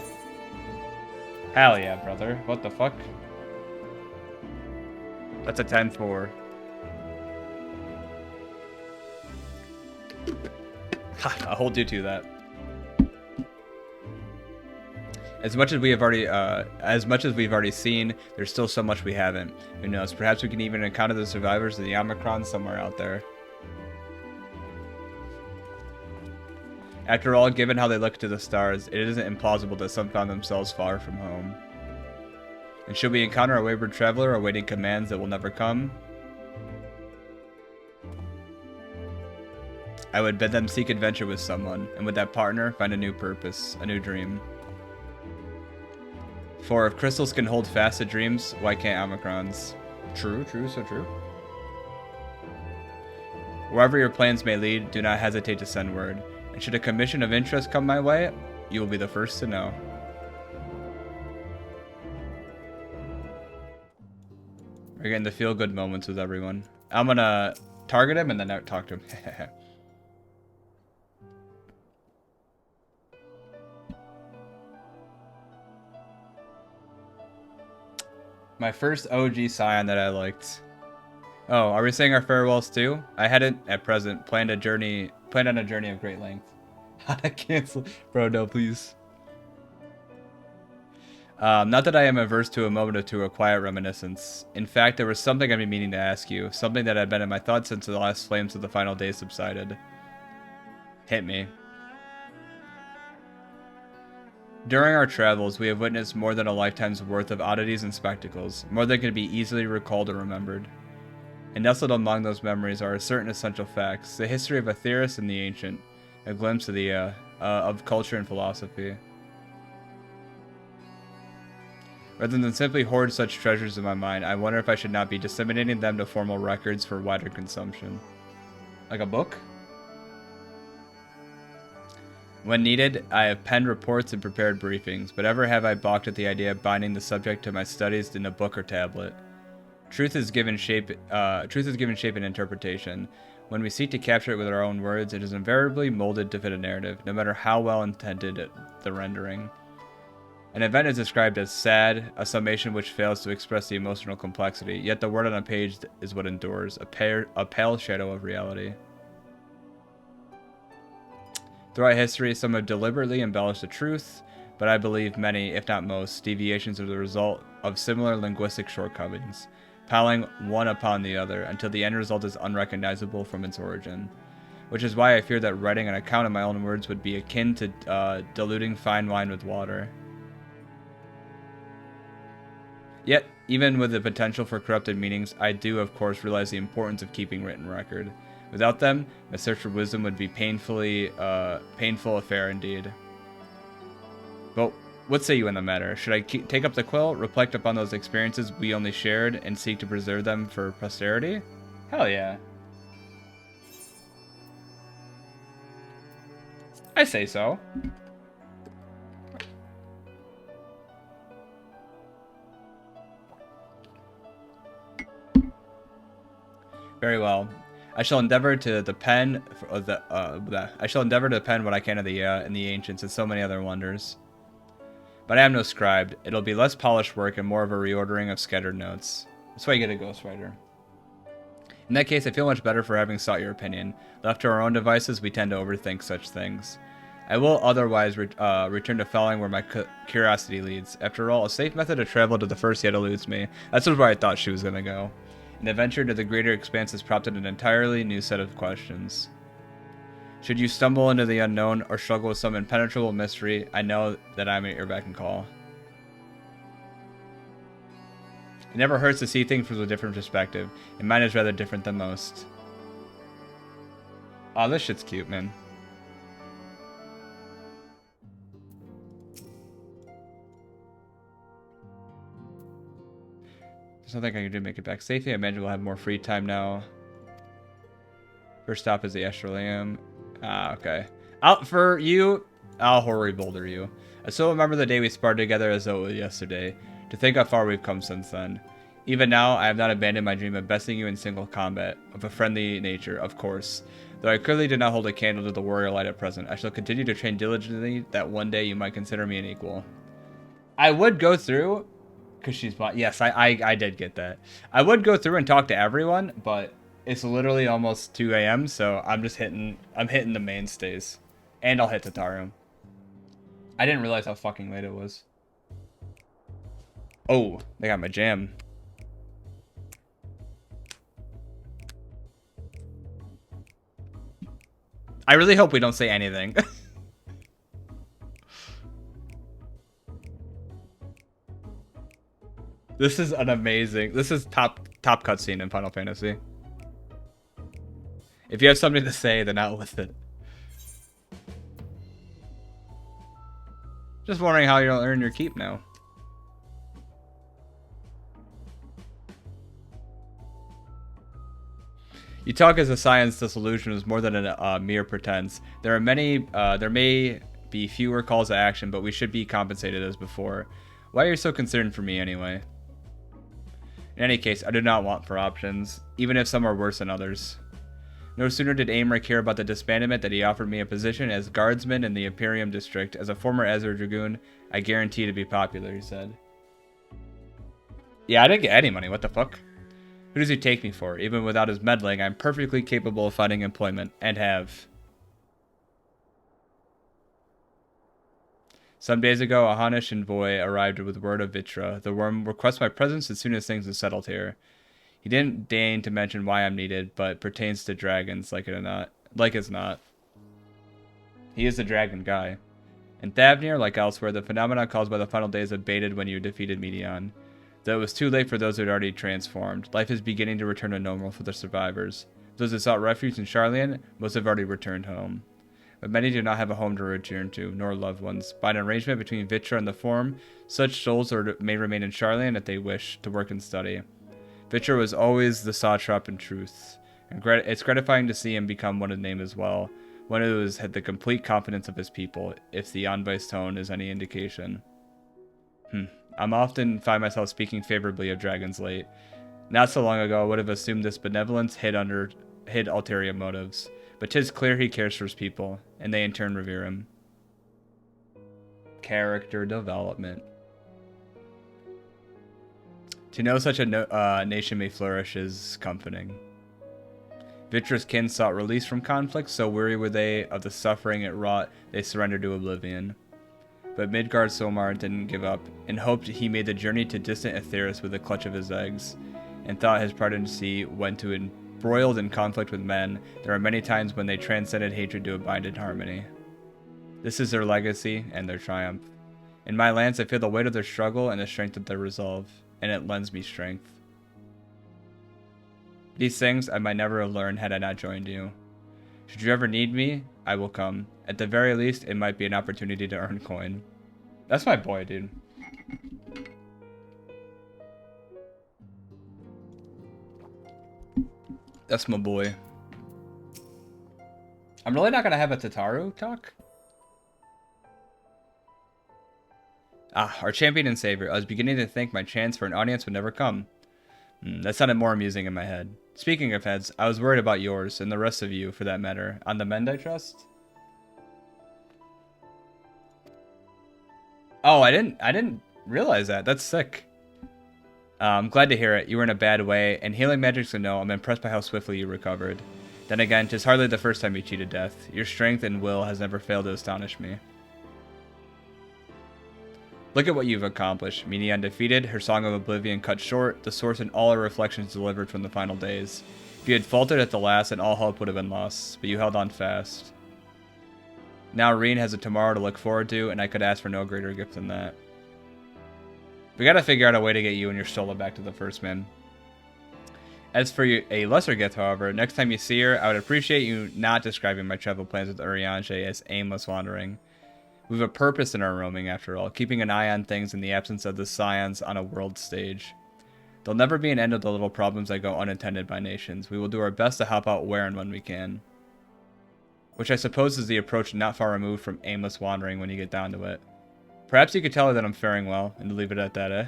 Hell yeah, brother. What the fuck? That's a 10-4. I'll hold you to that. As much as we've already seen, there's still so much we haven't. Who knows? Perhaps we can even encounter the survivors of the Omicron somewhere out there. After all, given how they look to the stars, it isn't implausible that some found themselves far from home. And should we encounter a wayward traveler awaiting commands that will never come, I would bid them seek adventure with someone, and with that partner, find a new purpose, a new dream. For if crystals can hold fast to dreams, why can't Omicrons? True, true, so true. Wherever your plans may lead, do not hesitate to send word. And should a commission of interest come my way, you will be the first to know. We're getting the feel-good moments with everyone. I'm gonna target him and then out talk to him. My first OG Scion that I liked. Oh, are we saying our farewells too? I hadn't, at present, planned on a journey of great length. How to cancel? Bro, no, please. Not that I am averse to a moment or two of quiet reminiscence. In fact, there was something I've been meaning to ask you, something that had been in my thoughts since the last flames of the final day subsided. Hit me. During our travels, we have witnessed more than a lifetime's worth of oddities and spectacles, more than can be easily recalled or remembered. And nestled among those memories are certain essential facts, the history of Aetheris and the ancient, a glimpse of the of culture and philosophy. Rather than simply hoard such treasures in my mind, I wonder if I should not be disseminating them to formal records for wider consumption. Like a book? When needed, I have penned reports and prepared briefings, but ever have I balked at the idea of binding the subject to my studies in a book or tablet. Truth is given shape and interpretation. When we seek to capture it with our own words, it is invariably molded to fit a narrative, no matter how well intended the rendering. An event is described as sad, a summation which fails to express the emotional complexity, yet the word on a page is what endures, a pale shadow of reality. Throughout history, some have deliberately embellished the truth, but I believe many, if not most, deviations are the result of similar linguistic shortcomings, piling one upon the other until the end result is unrecognizable from its origin. Which is why I fear that writing an account in my own words would be akin to diluting fine wine with water. Yet, even with the potential for corrupted meanings, I do of course realize the importance of keeping written record. Without them, the search for wisdom would be painful affair indeed. But what say you in the matter? Should I take up the quill, reflect upon those experiences we only shared, and seek to preserve them for posterity? Hell yeah. I say so. Very well. I shall endeavor to pen what I can of the in the ancients and so many other wonders. But I am no scribe. It'll be less polished work and more of a reordering of scattered notes. That's why you get a ghostwriter. In that case, I feel much better for having sought your opinion. Left to our own devices, we tend to overthink such things. I will otherwise return to following where my curiosity leads. After all, a safe method to travel to the first yet eludes me. That's where I thought she was going to go. An adventure to the greater expanse has prompted an entirely new set of questions. Should you stumble into the unknown or struggle with some impenetrable mystery, I know that I'm at your beck and call. It never hurts to see things from a different perspective, and mine is rather different than most. Aw, this shit's cute, man. There's nothing I can do to make it back safely. I imagine we'll have more free time now. First stop is the Astrolaeum. Ah, okay. Out for you. I'll horribly boulder you. I still remember the day we sparred together as though it was yesterday. To think how far we've come since then. Even now, I have not abandoned my dream of besting you in single combat, of a friendly nature, of course. Though I clearly did not hold a candle to the warrior light at present, I shall continue to train diligently that one day you might consider me an equal. I would go through... Because she's... Yes, I did get that. I would go through and talk to everyone, but it's literally almost 2 a.m., so I'm hitting the mainstays. And I'll hit Tataru. I didn't realize how fucking late it was. Oh, they got my jam. I really hope we don't say anything. This is an amazing... This is top cutscene in Final Fantasy. If you have something to say, then out with it. Just wondering how you'll earn your keep now. You talk as a science disillusion is more than a mere pretense. There may be fewer calls to action, but we should be compensated as before. Why are you so concerned for me anyway? In any case, I do not want for options, even if some are worse than others. No sooner did Aymeric hear about the disbandment that he offered me a position as guardsman in the Imperium district. As a former Azure Dragoon, I guarantee to be popular, he said. Yeah, I didn't get any money, what the fuck? Who does he take me for? Even without his meddling, I'm perfectly capable of finding employment, and have. Some days ago, a Hanish envoy arrived with word of Vitra. The worm requests my presence as soon as things are settled here. He didn't deign to mention why I'm needed, but pertains to dragons, like it's not. He is the dragon guy. In Thavnir, like elsewhere, the phenomenon caused by the final days abated when you defeated Medion. Though it was too late for those who had already transformed, life is beginning to return to normal for the survivors. Those who sought refuge in Sharlayan, most have already returned home. But many do not have a home to return to, nor loved ones. By an arrangement between Vitra and the Forum, such souls may remain in Sharlayan if they wish to work and study. Vitra was always the satrap in truth, and it's gratifying to see him become one of the name as well, one who has had the complete confidence of his people, if the envoy's tone is any indication. I'm often find myself speaking favorably of dragons late. Not so long ago, I would have assumed this benevolence hid ulterior motives, but 'tis clear he cares for his people, and they in turn revere him. Character development. To know such a nation may flourish is comforting. Vitra's kin sought release from conflict, so weary were they of the suffering it wrought, they surrendered to oblivion. But Midgard Solmar didn't give up, and hoped he made the journey to distant Aetheris with a clutch of his eggs, and thought his presidency went to embroiled in conflict with men. There are many times when they transcended hatred to abide in harmony. This is their legacy and their triumph. In my lands, I feel the weight of their struggle and the strength of their resolve, and it lends me strength. These things I might never have learned had I not joined you. Should you ever need me, I will come. At the very least, it might be an opportunity to earn coin. That's my boy, dude. That's my boy. I'm really not gonna have a Tataru talk. Our champion and savior. I was beginning to think my chance for an audience would never come. That sounded more amusing in my head. Speaking of heads, I was worried about yours, and the rest of you, for that matter. On the mend, I trust? Oh, I didn't realize that. That's sick. I'm glad to hear it. You were in a bad way, and healing magic's a no. I'm impressed by how swiftly you recovered. Then again, 'tis hardly the first time you cheated death. Your strength and will has never failed to astonish me. Look at what you've accomplished. Mini undefeated, her song of oblivion cut short, the source in all her reflections delivered from the final days. If you had faltered at the last, then all hope would have been lost, but you held on fast. Now Reen has a tomorrow to look forward to, and I could ask for no greater gift than that. We gotta figure out a way to get you and your Stola back to the First Man. As for a lesser gift, however, next time you see her, I would appreciate you not describing my travel plans with Urianger as aimless wandering. We have a purpose in our roaming, after all, keeping an eye on things in the absence of the Scions on a world stage. There'll never be an end of the little problems that go unattended by nations. We will do our best to help out where and when we can. Which I suppose is the approach not far removed from aimless wandering when you get down to it. Perhaps you could tell her that I'm faring well, and leave it at that, eh?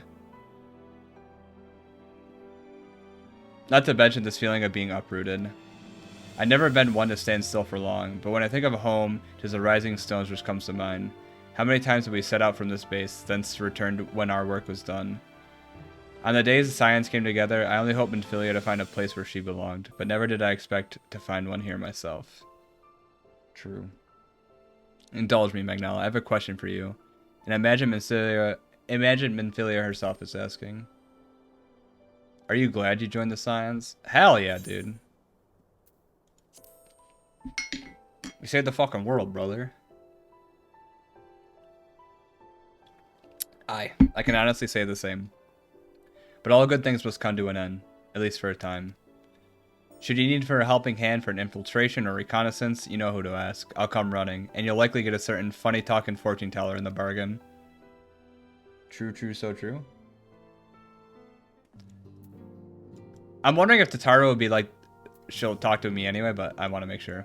Not to mention this feeling of being uprooted. I've never been one to stand still for long, but when I think of home, 'tis the rising stones which comes to mind. How many times did we set out from this base, thence returned when our work was done? On the days the Scions came together, I only hoped Minfilia to find a place where she belonged, but never did I expect to find one here myself. True. Indulge me, Magnella. I have a question for you. And imagine Minfilia herself is asking. Are you glad you joined the Scions? Hell yeah, dude. You saved the fucking world, brother. I can honestly say the same. But all good things must come to an end, at least for a time. Should you need for a helping hand for an infiltration or reconnaissance, you know who to ask. I'll come running, and you'll likely get a certain funny-talking fortune teller in the bargain. True, so true. I'm wondering if Tataru will be like, she'll talk to me anyway, but I want to make sure.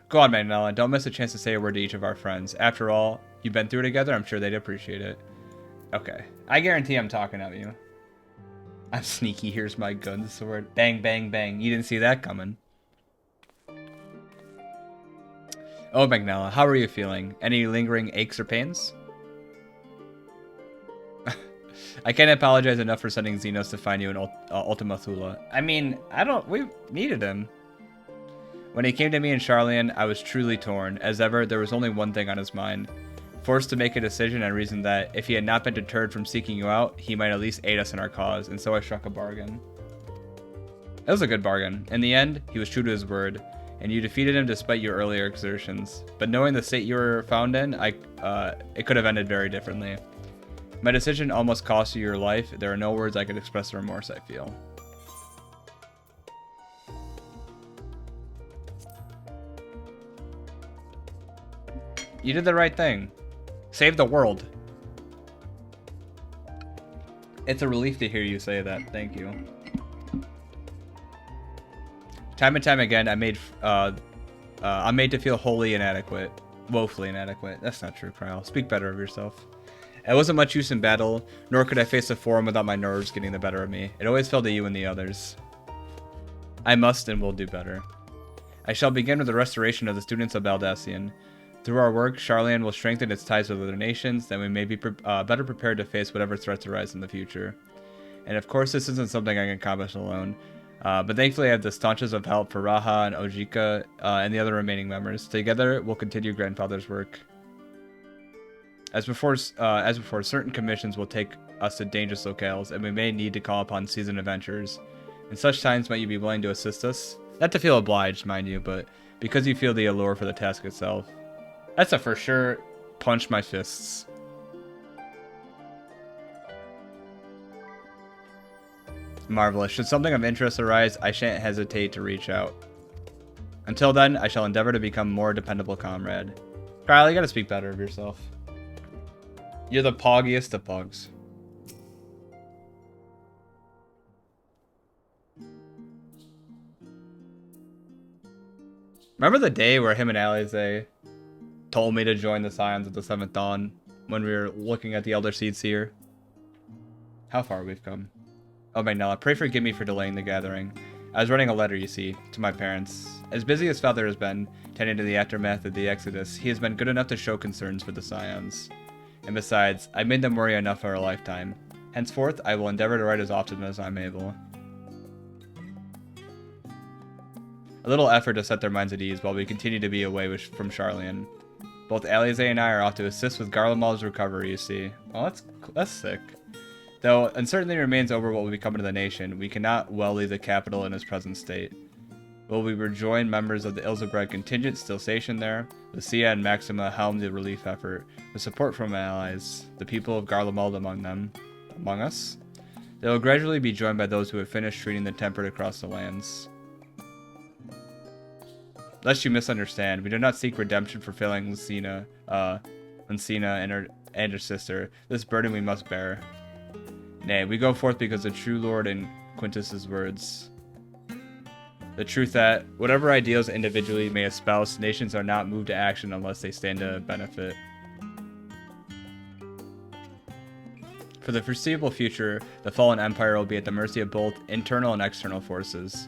Go on, Magnella, don't miss a chance to say a word to each of our friends. After all, you've been through it together, I'm sure they'd appreciate it. Okay, I guarantee I'm talking at you. I'm sneaky, here's my gun sword. Bang, bang, bang. You didn't see that coming. Oh, Magnella, how are you feeling? Any lingering aches or pains? I can't apologize enough for sending Xenos to find you in Ultima Thule. I mean, we needed him. When he came to me in Charlian, I was truly torn. As ever, there was only one thing on his mind. Forced to make a decision, I reasoned that if he had not been deterred from seeking you out, he might at least aid us in our cause, and so I struck a bargain. It was a good bargain. In the end, he was true to his word, and you defeated him despite your earlier exertions. But knowing the state you were found in, it could have ended very differently. My decision almost cost you your life. There are no words I could express the remorse I feel. You did the right thing. Save the world. It's a relief to hear you say that. Thank you. Time and time again, I'm made to feel wholly inadequate. Woefully inadequate. That's not true, Krile. Speak better of yourself. I wasn't much use in battle, nor could I face the forum without my nerves getting the better of me. It always fell to you and the others. I must and will do better. I shall begin with the restoration of the students of Baldassian. Through our work, Sharlayan will strengthen its ties with other nations, that we may be better prepared to face whatever threats arise in the future. And of course, this isn't something I can accomplish alone. But thankfully, I have the staunchest of help for Raha and Ojika and the other remaining members. Together, we'll continue Grandfather's work. As before, certain commissions will take us to dangerous locales, and we may need to call upon seasoned adventurers. In such times, might you be willing to assist us? Not to feel obliged, mind you, but because you feel the allure for the task itself. That's a for sure punch my fists. Marvelous. Should something of interest arise, I shan't hesitate to reach out. Until then, I shall endeavor to become a more dependable comrade. Kyle, you gotta speak better of yourself. You're the poggiest of pogs. Remember the day where him and Alize told me to join the Scions of the 7th Dawn when we were looking at the Elder Seeds here? How far we've come. Oh, Magnella, pray forgive me for delaying the gathering. I was writing a letter, you see, to my parents. As busy as Father has been, tending to the aftermath of the Exodus, he has been good enough to show concerns for the Scions. And besides, I made them worry enough for a lifetime. Henceforth, I will endeavor to write as often as I'm able. A little effort to set their minds at ease while we continue to be away from Sharlayan. Both Alize and I are off to assist with Garlemald's recovery, you see. Well, that's sick. Though uncertainty remains over what will become of the nation, we cannot well leave the capital in its present state. Will we rejoin members of the Ilzebred contingent still stationed there? Lucia and Maxima helm the relief effort, with support from allies, the people of Garlemald among us. They will gradually be joined by those who have finished treating the tempered across the lands. Lest you misunderstand, we do not seek redemption for failing Lucina and her sister. This burden we must bear. Nay, we go forth because the true Lord in Quintus's words. The truth that, whatever ideals individually may espouse, nations are not moved to action unless they stand to benefit. For the foreseeable future, the fallen empire will be at the mercy of both internal and external forces.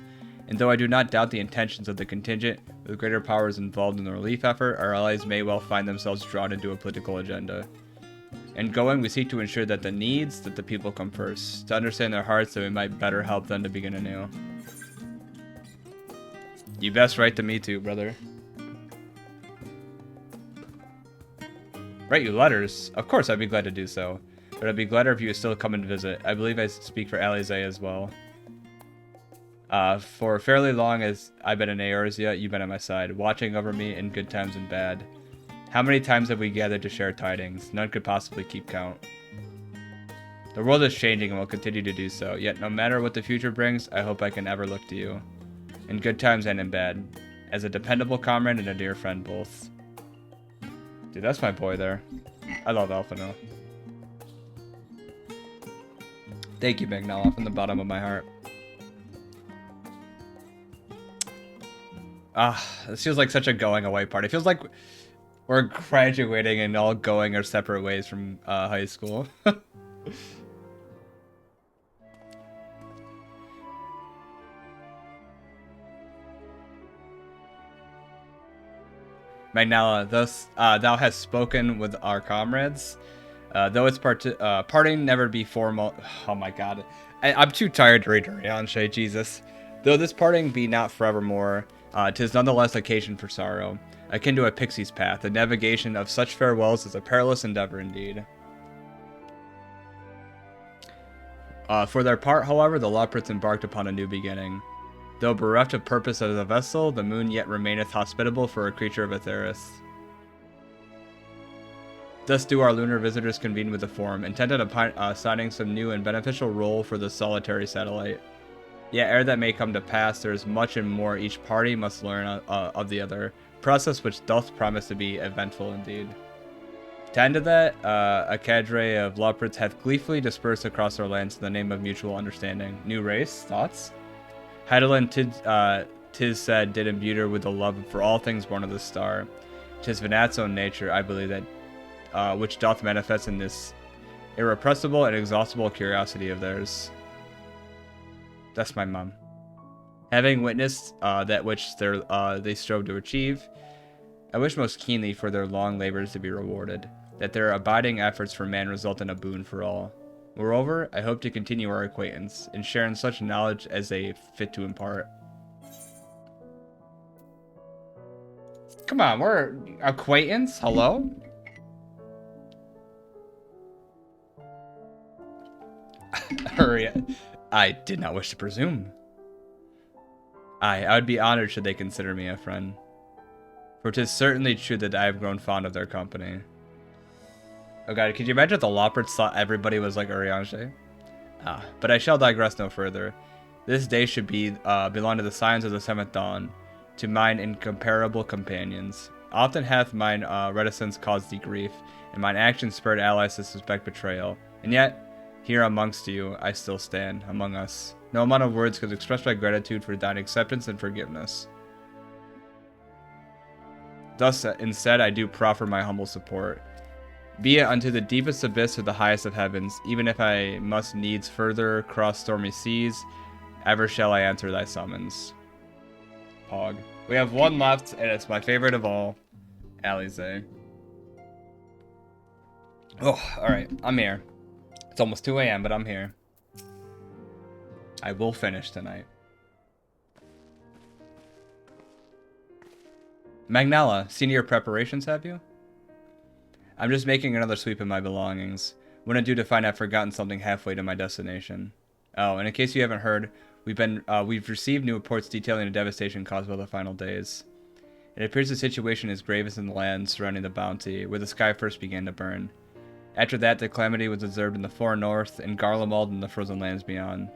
And though I do not doubt the intentions of the contingent, with greater powers involved in the relief effort, our allies may well find themselves drawn into a political agenda. In going, we seek to ensure that the needs that the people come first, to understand their hearts that we might better help them to begin anew. You best write to me too, brother. Write you letters? Of course I'd be glad to do so, but I'd be gladder if you would still come and visit. I believe I speak for Alize as well. For fairly long as I've been in Eorzea, you've been at my side, watching over me in good times and bad. How many times have we gathered to share tidings? None could possibly keep count. The world is changing and will continue to do so, yet no matter what the future brings, I hope I can ever look to you. In good times and in bad. As a dependable comrade and a dear friend both. Dude, that's my boy there. I love Alphino. Thank you, Magnella, from the bottom of my heart. This feels like such a going away party. It feels like we're graduating and all going our separate ways from high school. Magnella, thus thou hast spoken with our comrades. Though its parting never be formal. Oh my god. I'm too tired to read Rianche, Jesus. Though this parting be not forevermore, 'tis nonetheless occasion for sorrow, akin to a pixie's path. The navigation of such farewells is a perilous endeavor indeed. For their part, however, the Loprits embarked upon a new beginning. Though bereft of purpose as a vessel, the moon yet remaineth hospitable for a creature of Aetheris. Thus do our lunar visitors convene with the Forum, intended upon assigning some new and beneficial role for the solitary satellite. Yet ere that may come to pass, there is much and more each party must learn of the other, process which doth promise to be eventful indeed. To end to that, a cadre of Loprits hath gleefully dispersed across our lands in the name of mutual understanding. New race? Thoughts? Heidelin, 'tis said, did imbue her with a love for all things born of the star. 'Tis Venat's own nature, I believe, that which doth manifest in this irrepressible and exhaustible curiosity of theirs. That's my mom. Having witnessed that which they strove to achieve, I wish most keenly for their long labors to be rewarded, that their abiding efforts for man result in a boon for all. Moreover, I hope to continue our acquaintance, and share in such knowledge as they fit to impart. Come on, we're acquaintance? Hello? Hurry. I did not wish to presume. I would be honored should they consider me a friend. For 'tis certainly true that I have grown fond of their company. Oh god, could you imagine if the Loppers thought everybody was like Urianger? But I shall digress no further. This day should belong to the Scions of the Seventh Dawn, to mine incomparable companions. Often hath mine reticence caused thee grief, and mine actions spurred allies to suspect betrayal. And yet, here amongst you, I still stand, among us. No amount of words could express my gratitude for thine acceptance and forgiveness. Thus, instead, I do proffer my humble support. Be it unto the deepest abyss or the highest of heavens, even if I must needs further cross stormy seas, ever shall I answer thy summons. Pog. We have one left, and it's my favorite of all, Alize. Oh, alright, I'm here. It's almost 2 a.m., but I'm here. I will finish tonight. Magnella, seen your preparations, have you? I'm just making another sweep of my belongings. Wouldn't do to find I've forgotten something halfway to my destination. Oh, and in case you haven't heard, we've received new reports detailing the devastation caused by the final days. It appears the situation is gravest in the land surrounding the Bounty, where the sky first began to burn. After that, the calamity was observed in the far north, in Garlemald and the frozen lands beyond.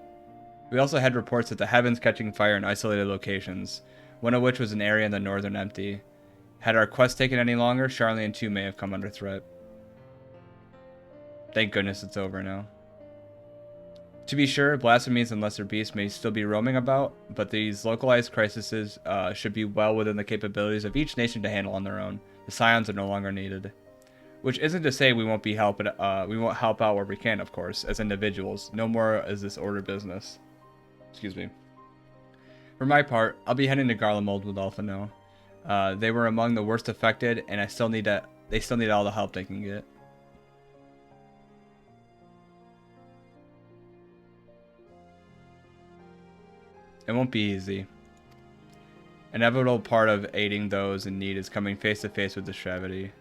We also had reports that the heavens catching fire in isolated locations, one of which was an area in the northern empty. Had our quest taken any longer, Charlene too may have come under threat. Thank goodness it's over now. To be sure, blasphemies and lesser beasts may still be roaming about, but these localized crises should be well within the capabilities of each nation to handle on their own. The Scions are no longer needed. Which isn't to say we won't help out where we can, of course, as individuals. No more is this order business. Excuse me. For my part, I'll be heading to Garlemald with Alphino. They were among the worst affected, and they still need all the help they can get. It won't be easy. An inevitable part of aiding those in need is coming face to face with depravity.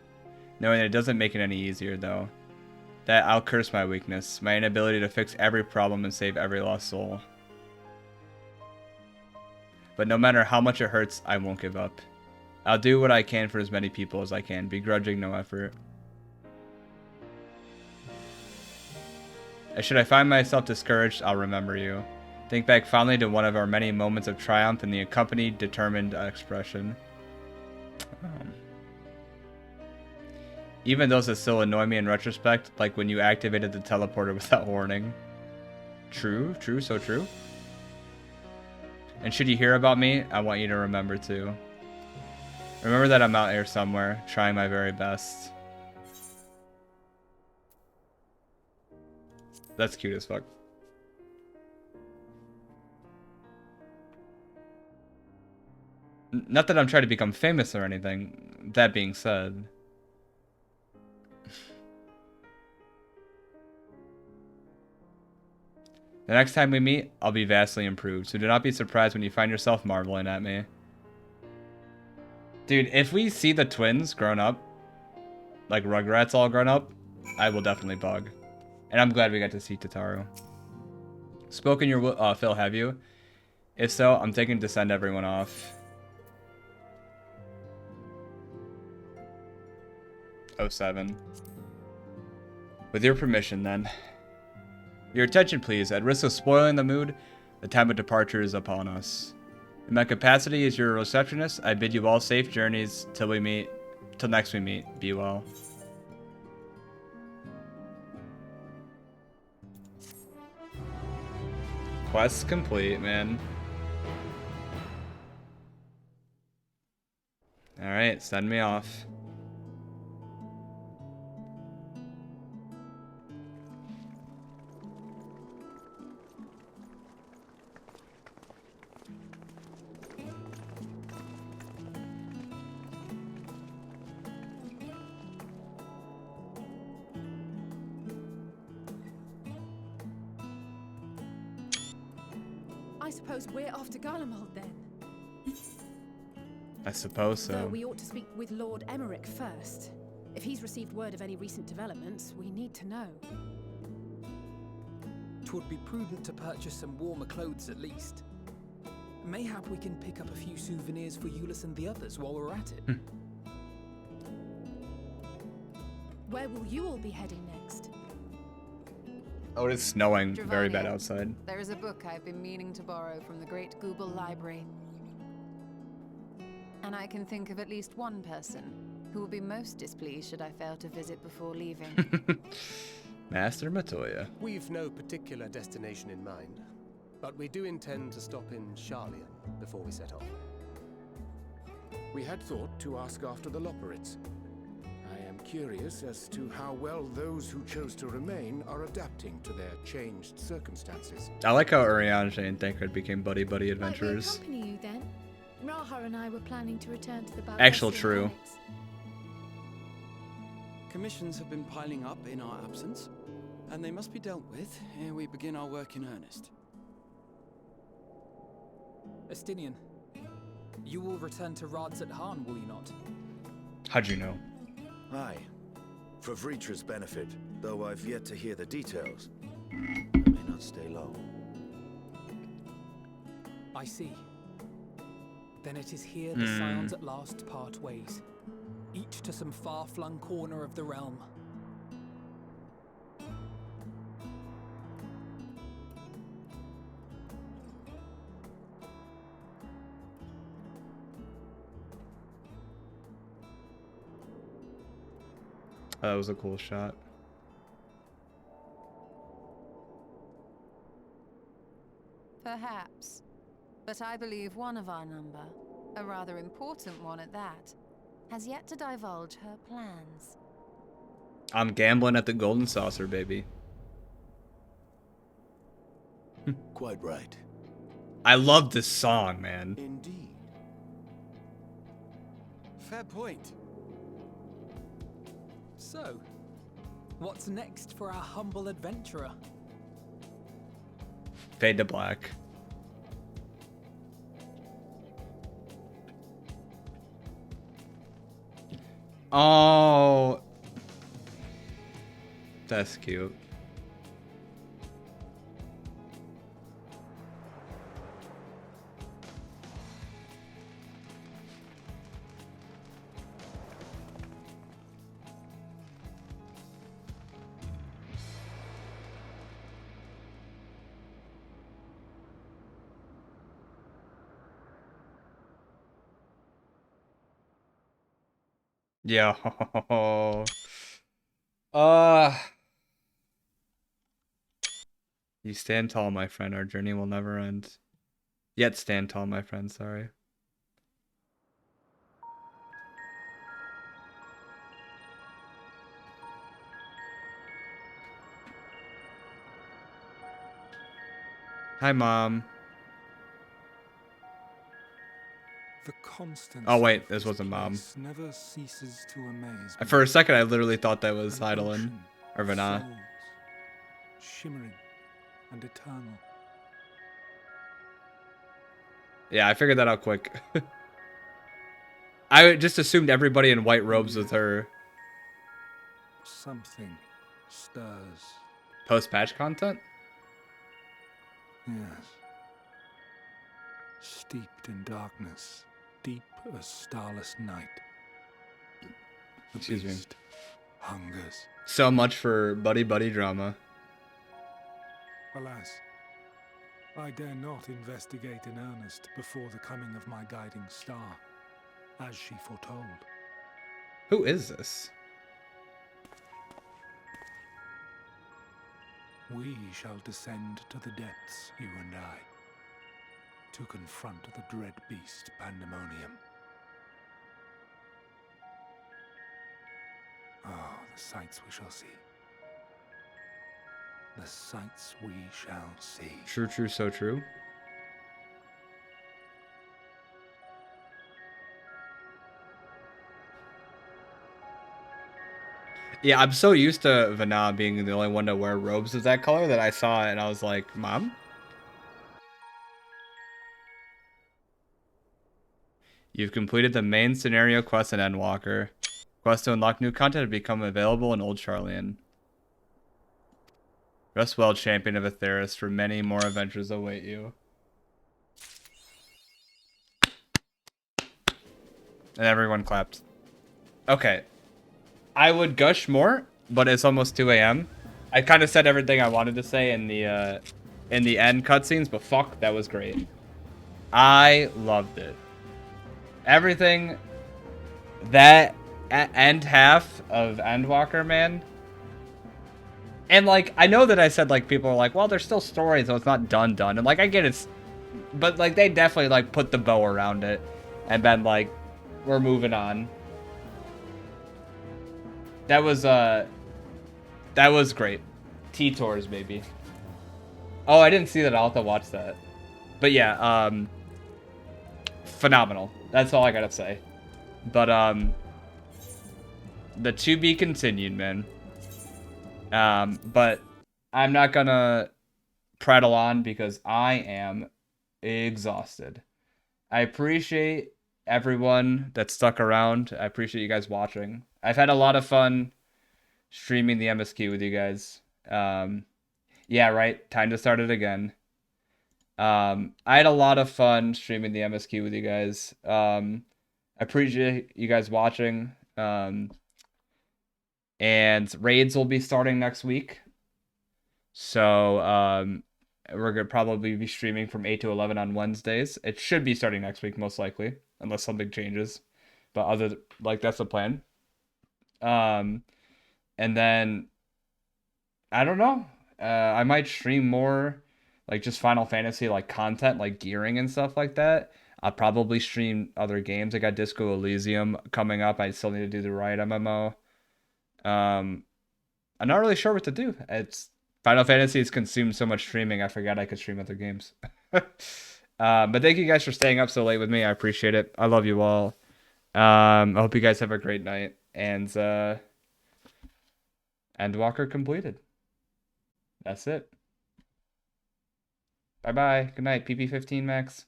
Knowing that it doesn't make it any easier, though. That I'll curse my weakness, my inability to fix every problem and save every lost soul. But no matter how much it hurts, I won't give up. I'll do what I can for as many people as I can, begrudging no effort. And should I find myself discouraged, I'll remember you. Think back fondly to one of our many moments of triumph and the accompanied determined expression. Even those that still annoy me in retrospect, like when you activated the teleporter without warning. True, so true. And should you hear about me, I want you to remember too. Remember that I'm out here somewhere, trying my very best. That's cute as fuck. Not that I'm trying to become famous or anything. That being said. The next time we meet, I'll be vastly improved, so do not be surprised when you find yourself marveling at me. Dude, if we see the twins grown up, like Rugrats all grown up, I will definitely bug. And I'm glad we got to see Tataru. Spoken your Phil, have you? If so, I'm taking to send everyone off. '07. With your permission, then. Your attention, please. At risk of spoiling the mood, the time of departure is upon us. In my capacity as your receptionist, I bid you all safe journeys till next we meet. Be well. Quest complete, man. Alright, send me off. I suppose we're off to Garlemald then. I suppose Though so. we ought to speak with Lord Emmerich first. If he's received word of any recent developments, we need to know. 'Twould be prudent to purchase some warmer clothes at least. Mayhap we can pick up a few souvenirs for Euless and the others while we're at it. Where will you all be heading next? Oh, it's snowing very bad Dravania. outside. There is a book I've been meaning to borrow from the Great Google Library. And I can think of at least one person who will be most displeased should I fail to visit before leaving. Master Matoya. We've no particular destination in mind, but we do intend to stop in Sharlayan before we set off. We had thought to ask after the Loporrits. I am curious as to how well those who chose to remain are adapting to their changed circumstances. I like how Urianger and Thancred became buddy-buddy Might we adventurers. accompany you then? Raha and I were planning to return to the Balrog. Actual true. Commissions have been piling up in our absence, and they must be dealt with ere we begin our work in earnest. Estinian, you will return to Rads at Han, will you not? How'd you know? Aye. For Vritra's benefit, though I've yet to hear the details. I may not stay long. I see. Then it is here the Scions at last part ways, each to some far-flung corner of the realm. Oh, that was a cool shot. Perhaps. But I believe one of our number, a rather important one at that, has yet to divulge her plans. I'm gambling at the Golden Saucer, baby. Quite right. I love this song, man. Indeed. Fair point. So, what's next for our humble adventurer? Fade to black. Oh, that's cute. Yeah. You stand tall, my friend. Our journey will never end. Yet stand tall, my friend. Sorry. Hi, Mom. The constant Oh wait, this wasn't Mom. never ceases to amaze me. For a second, I literally thought that was An Heidelin ocean or of Vana. souls, shimmering and eternal. Yeah, I figured that out quick. I just assumed everybody in white robes was her. Something stirs. Post-patch content? Yes. Steeped in darkness, deep as starless night. The Excuse me. beast hungers. So much for buddy-buddy drama. Alas, I dare not investigate in earnest before the coming of my guiding star, as she foretold. Who is this? We shall descend to the depths, you and I, to confront the dread beast Pandemonium. Oh, the sights we shall see. The sights we shall see. True, true, so true. Yeah, I'm so used to Vana being the only one to wear robes of that color that I saw it and I was like, Mom? You've completed the main scenario quest in Endwalker. Quests to unlock new content have become available in Old Charlian. Rest well, champion of Atheris, for many more adventures await you. And everyone clapped. Okay. I would gush more, but it's almost 2 a.m. I kind of said everything I wanted to say in the end cutscenes, but fuck, that was great. I loved it. Everything, that end half of Endwalker, man. And, like, I know that I said, like, people are like, well, there's still stories, so it's not done. And, like, I get it. But, like, they definitely, like, put the bow around it. And been like, we're moving on. That was great. T-Tours, baby. Oh, I didn't see that. I'll have to watch that. But, yeah, phenomenal. That's all I gotta say. But, the to be continued, man. But I'm not gonna prattle on because I am exhausted. I appreciate everyone that stuck around. I appreciate you guys watching. I've had a lot of fun streaming the MSQ with you guys. Yeah, right. Time to start it again. I had a lot of fun streaming the MSQ with you guys. I appreciate you guys watching. And raids will be starting next week. So, we're going to probably be streaming from 8 to 11 on Wednesdays. It should be starting next week, most likely, unless something changes. But that's the plan. And then, I don't know. I might stream more, like, just Final Fantasy, like, content, like, gearing and stuff like that. I'll probably stream other games. I got Disco Elysium coming up. I still need to do the Riot MMO. I'm not really sure what to do. It's Final Fantasy has consumed so much streaming, I forgot I could stream other games. But thank you guys for staying up so late with me. I appreciate it. I love you all. I hope you guys have a great night. And Endwalker completed. That's it. Bye-bye. Good night, PP15 Max.